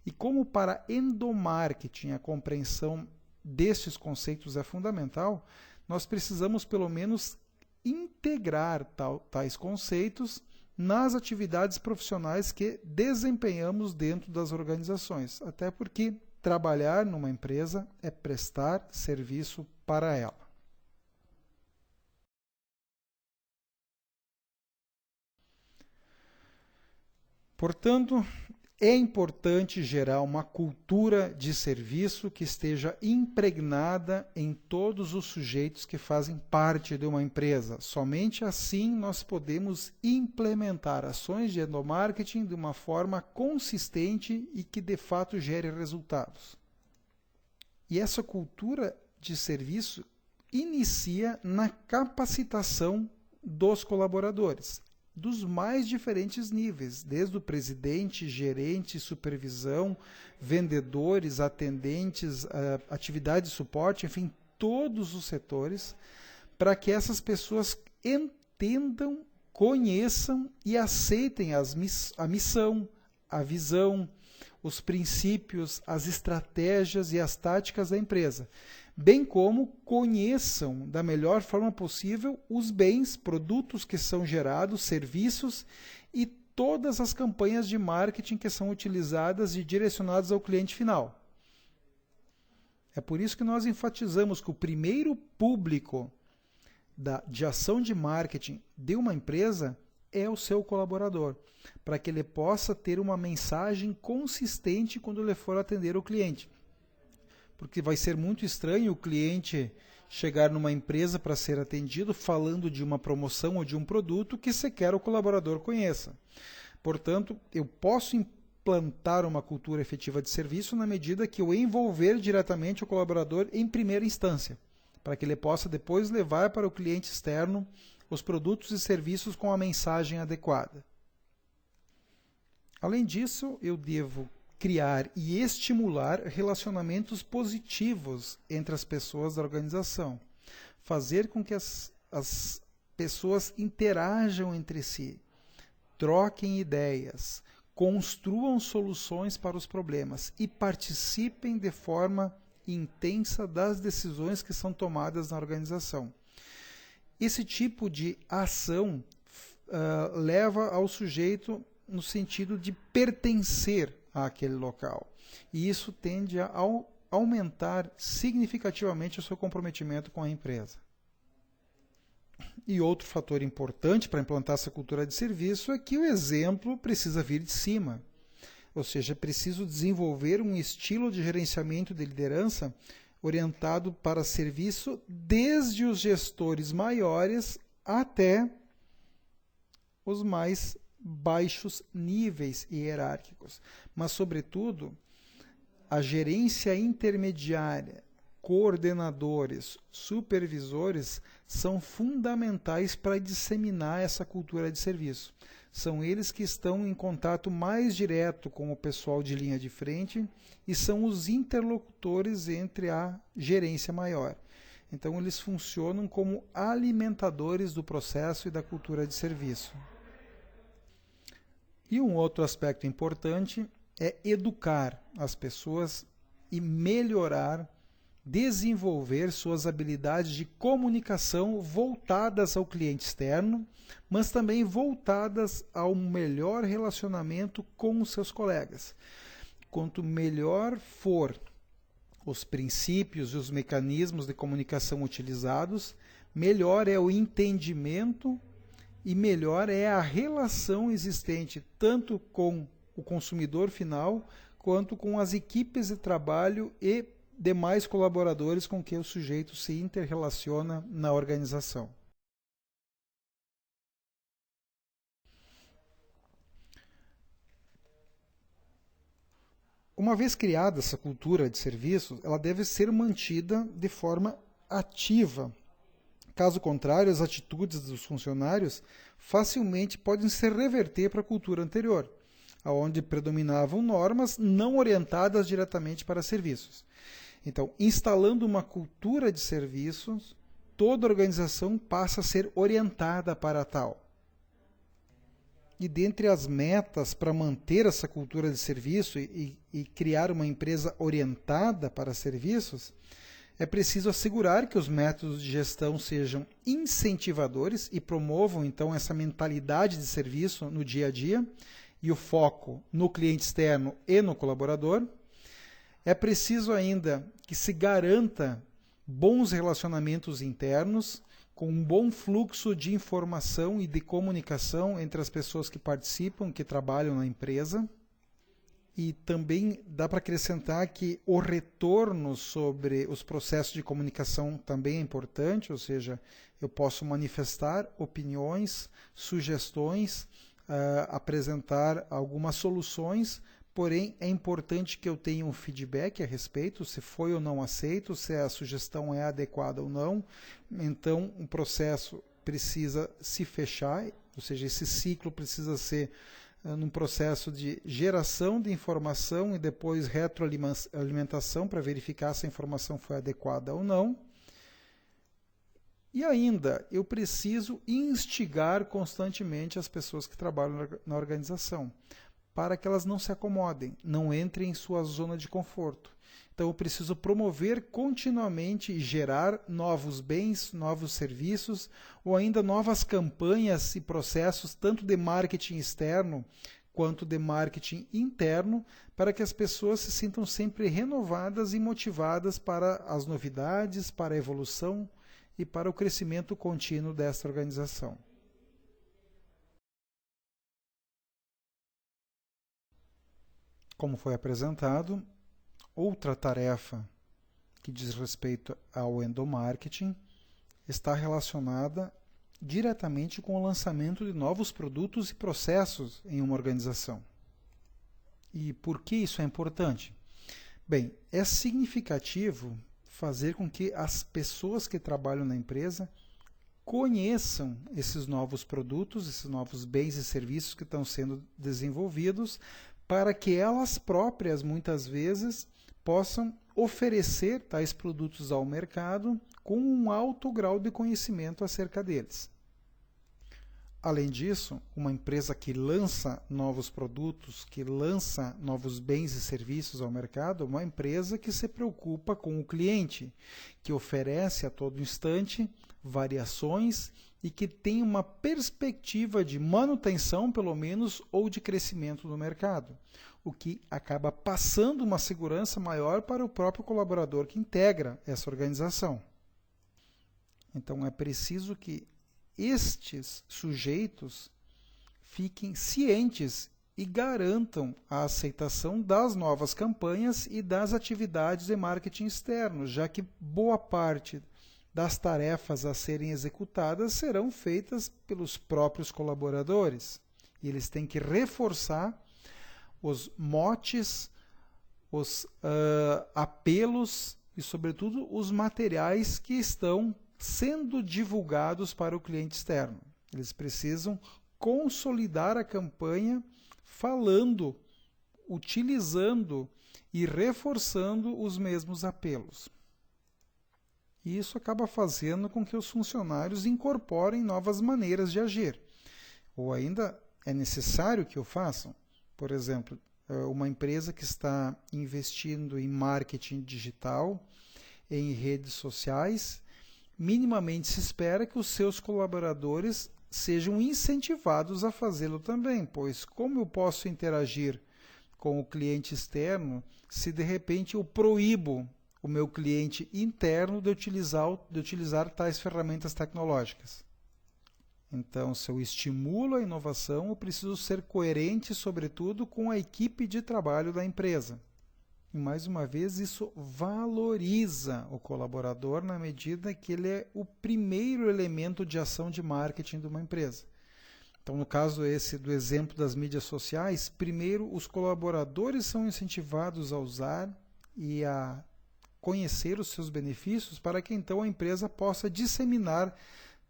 E como para endomarketing a compreensão destes conceitos é fundamental, nós precisamos pelo menos integrar tais conceitos nas atividades profissionais que desempenhamos dentro das organizações, até porque trabalhar numa empresa é prestar serviço para ela. Portanto, é importante gerar uma cultura de serviço que esteja impregnada em todos os sujeitos que fazem parte de uma empresa. Somente assim nós podemos implementar ações de endomarketing de uma forma consistente e que de fato gere resultados. E essa cultura de serviço inicia na capacitação dos colaboradores, dos mais diferentes níveis, desde o presidente, gerente, supervisão, vendedores, atendentes, atividade de suporte, enfim, todos os setores, para que essas pessoas entendam, conheçam e aceitem a missão, a visão, os princípios, as estratégias e as táticas da empresa, bem como conheçam da melhor forma possível os bens, produtos que são gerados, serviços e todas as campanhas de marketing que são utilizadas e direcionadas ao cliente final. É por isso que nós enfatizamos que o primeiro público de ação de marketing de uma empresa é o seu colaborador, para que ele possa ter uma mensagem consistente quando ele for atender o cliente. Porque vai ser muito estranho o cliente chegar numa empresa para ser atendido falando de uma promoção ou de um produto que sequer o colaborador conheça. Portanto, eu posso implantar uma cultura efetiva de serviço na medida que eu envolver diretamente o colaborador em primeira instância, para que ele possa depois levar para o cliente externo os produtos e serviços com a mensagem adequada. Além disso, eu devo criar e estimular relacionamentos positivos entre as pessoas da organização, fazer com que as pessoas interajam entre si, troquem ideias, construam soluções para os problemas e participem de forma intensa das decisões que são tomadas na organização. Esse tipo de ação leva ao sujeito no sentido de pertencer àquele local. E isso tende a aumentar significativamente o seu comprometimento com a empresa. E outro fator importante para implantar essa cultura de serviço é que o exemplo precisa vir de cima. Ou seja, é preciso desenvolver um estilo de gerenciamento de liderança orientado para serviço desde os gestores maiores até os mais baixos níveis hierárquicos. Mas, sobretudo, a gerência intermediária, coordenadores, supervisores são fundamentais para disseminar essa cultura de serviço. São eles que estão em contato mais direto com o pessoal de linha de frente e são os interlocutores entre a gerência maior. Então, eles funcionam como alimentadores do processo e da cultura de serviço. E um outro aspecto importante é educar as pessoas e melhorar, desenvolver suas habilidades de comunicação voltadas ao cliente externo, mas também voltadas ao melhor relacionamento com os seus colegas. Quanto melhor for os princípios e os mecanismos de comunicação utilizados, melhor é o entendimento e melhor é a relação existente tanto com o consumidor final quanto com as equipes de trabalho e demais colaboradores com que o sujeito se interrelaciona na organização. Uma vez criada essa cultura de serviços, ela deve ser mantida de forma ativa. Caso contrário, as atitudes dos funcionários facilmente podem se reverter para a cultura anterior, onde predominavam normas não orientadas diretamente para serviços. Então, instalando uma cultura de serviços, toda organização passa a ser orientada para tal. E dentre as metas para manter essa cultura de serviço e criar uma empresa orientada para serviços, é preciso assegurar que os métodos de gestão sejam incentivadores e promovam, então, essa mentalidade de serviço no dia a dia e o foco no cliente externo e no colaborador. É preciso ainda que se garanta bons relacionamentos internos, com um bom fluxo de informação e de comunicação entre as pessoas que participam, que trabalham na empresa. E também dá para acrescentar que o retorno sobre os processos de comunicação também é importante, ou seja, eu posso manifestar opiniões, sugestões, apresentar algumas soluções, porém é importante que eu tenha um feedback a respeito, se foi ou não aceito, se a sugestão é adequada ou não. Então, um processo precisa se fechar, ou seja, esse ciclo precisa ser num processo de geração de informação e depois retroalimentação para verificar se a informação foi adequada ou não. E ainda, eu preciso instigar constantemente as pessoas que trabalham na organização, para que elas não se acomodem, não entrem em sua zona de conforto. Então, eu preciso promover continuamente e gerar novos bens, novos serviços, ou ainda novas campanhas e processos, tanto de marketing externo quanto de marketing interno, para que as pessoas se sintam sempre renovadas e motivadas para as novidades, para a evolução e para o crescimento contínuo desta organização. Como foi apresentado, outra tarefa que diz respeito ao endomarketing está relacionada diretamente com o lançamento de novos produtos e processos em uma organização. E por que isso é importante? Bem, é significativo fazer com que as pessoas que trabalham na empresa conheçam esses novos produtos, esses novos bens e serviços que estão sendo desenvolvidos, para que elas próprias, muitas vezes, possam oferecer tais produtos ao mercado com um alto grau de conhecimento acerca deles. Além disso, uma empresa que lança novos produtos, que lança novos bens e serviços ao mercado, é uma empresa que se preocupa com o cliente, que oferece a todo instante variações e que tem uma perspectiva de manutenção, pelo menos, ou de crescimento no mercado, o que acaba passando uma segurança maior para o próprio colaborador que integra essa organização. Então, é preciso que estes sujeitos fiquem cientes e garantam a aceitação das novas campanhas e das atividades de marketing externo, já que boa parte das tarefas a serem executadas serão feitas pelos próprios colaboradores. E eles têm que reforçar os motes, os apelos e, sobretudo, os materiais que estão sendo divulgados para o cliente externo. Eles precisam consolidar a campanha falando, utilizando e reforçando os mesmos apelos. E isso acaba fazendo com que os funcionários incorporem novas maneiras de agir. Ou ainda é necessário que o façam. Por exemplo, uma empresa que está investindo em marketing digital, em redes sociais, minimamente se espera que os seus colaboradores sejam incentivados a fazê-lo também, pois como eu posso interagir com o cliente externo se de repente eu proíbo o meu cliente interno de utilizar tais ferramentas tecnológicas? Então, se eu estimulo a inovação, eu preciso ser coerente, sobretudo, com a equipe de trabalho da empresa. E, mais uma vez, isso valoriza o colaborador na medida que ele é o primeiro elemento de ação de marketing de uma empresa. Então, no caso esse do exemplo das mídias sociais, primeiro os colaboradores são incentivados a usar e a conhecer os seus benefícios para que então a empresa possa disseminar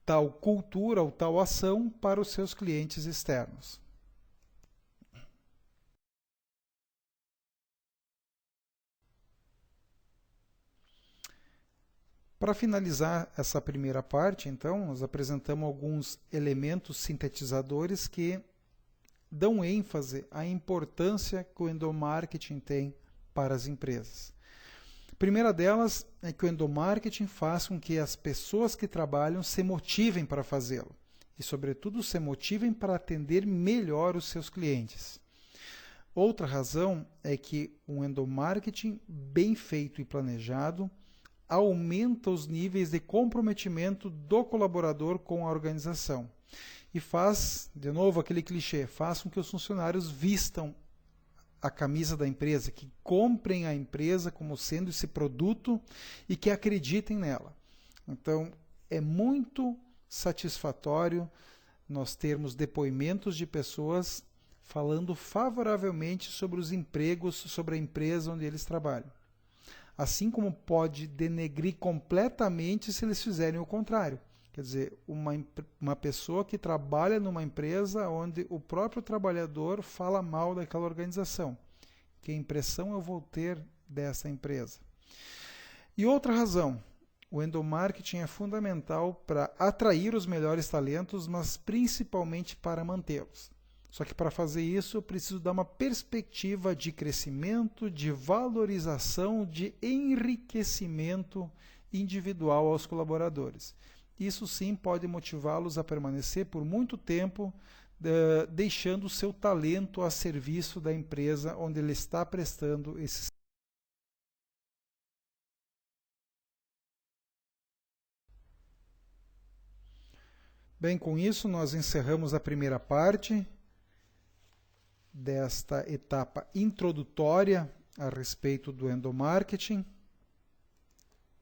tal cultura ou tal ação para os seus clientes externos. Para finalizar essa primeira parte, então, nós apresentamos alguns elementos sintetizadores que dão ênfase à importância que o endomarketing tem para as empresas. A primeira delas é que o endomarketing faz com que as pessoas que trabalham se motivem para fazê-lo e, sobretudo, se motivem para atender melhor os seus clientes. Outra razão é que um endomarketing bem feito e planejado aumenta os níveis de comprometimento do colaborador com a organização e faz, de novo, aquele clichê, faz com que os funcionários vistam a camisa da empresa, que comprem a empresa como sendo esse produto e que acreditem nela. Então, é muito satisfatório nós termos depoimentos de pessoas falando favoravelmente sobre os empregos, sobre a empresa onde eles trabalham. Assim como pode denegrir completamente se eles fizerem o contrário. Quer dizer, uma pessoa que trabalha numa empresa onde o próprio trabalhador fala mal daquela organização. Que impressão eu vou ter dessa empresa? E outra razão, o endomarketing é fundamental para atrair os melhores talentos, mas principalmente para mantê-los. Só que para fazer isso eu preciso dar uma perspectiva de crescimento, de valorização, de enriquecimento individual aos colaboradores. Isso sim pode motivá-los a permanecer por muito tempo, deixando o seu talento a serviço da empresa onde ele está prestando esse. Bem, com isso nós encerramos a primeira parte desta etapa introdutória a respeito do endomarketing,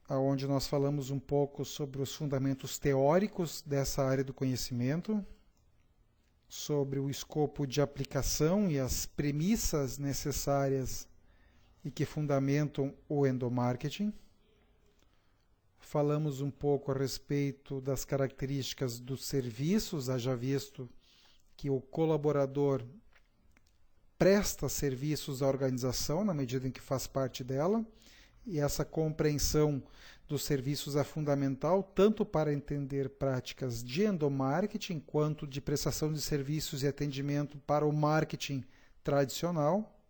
onde nós falamos um pouco sobre os fundamentos teóricos dessa área do conhecimento, sobre o escopo de aplicação e as premissas necessárias e que fundamentam o endomarketing. Falamos um pouco a respeito das características dos serviços, haja visto que o colaborador presta serviços à organização na medida em que faz parte dela, e essa compreensão dos serviços é fundamental tanto para entender práticas de endomarketing quanto de prestação de serviços e atendimento para o marketing tradicional.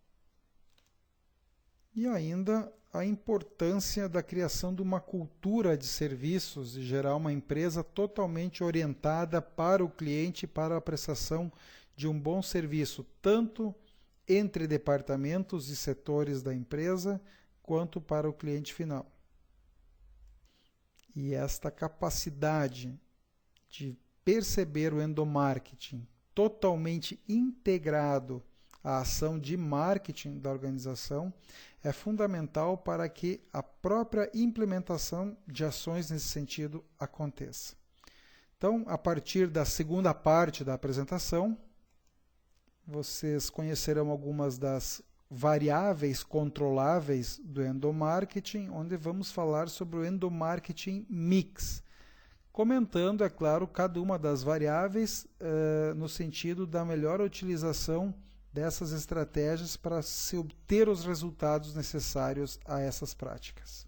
E ainda a importância da criação de uma cultura de serviços e gerar uma empresa totalmente orientada para o cliente e para a prestação de um bom serviço, tanto entre departamentos e setores da empresa, quanto para o cliente final. E esta capacidade de perceber o endomarketing totalmente integrado à ação de marketing da organização é fundamental para que a própria implementação de ações nesse sentido aconteça. Então, a partir da segunda parte da apresentação, vocês conhecerão algumas das variáveis controláveis do endomarketing, onde vamos falar sobre o endomarketing mix, comentando, é claro, cada uma das variáveis no sentido da melhor utilização dessas estratégias para se obter os resultados necessários a essas práticas.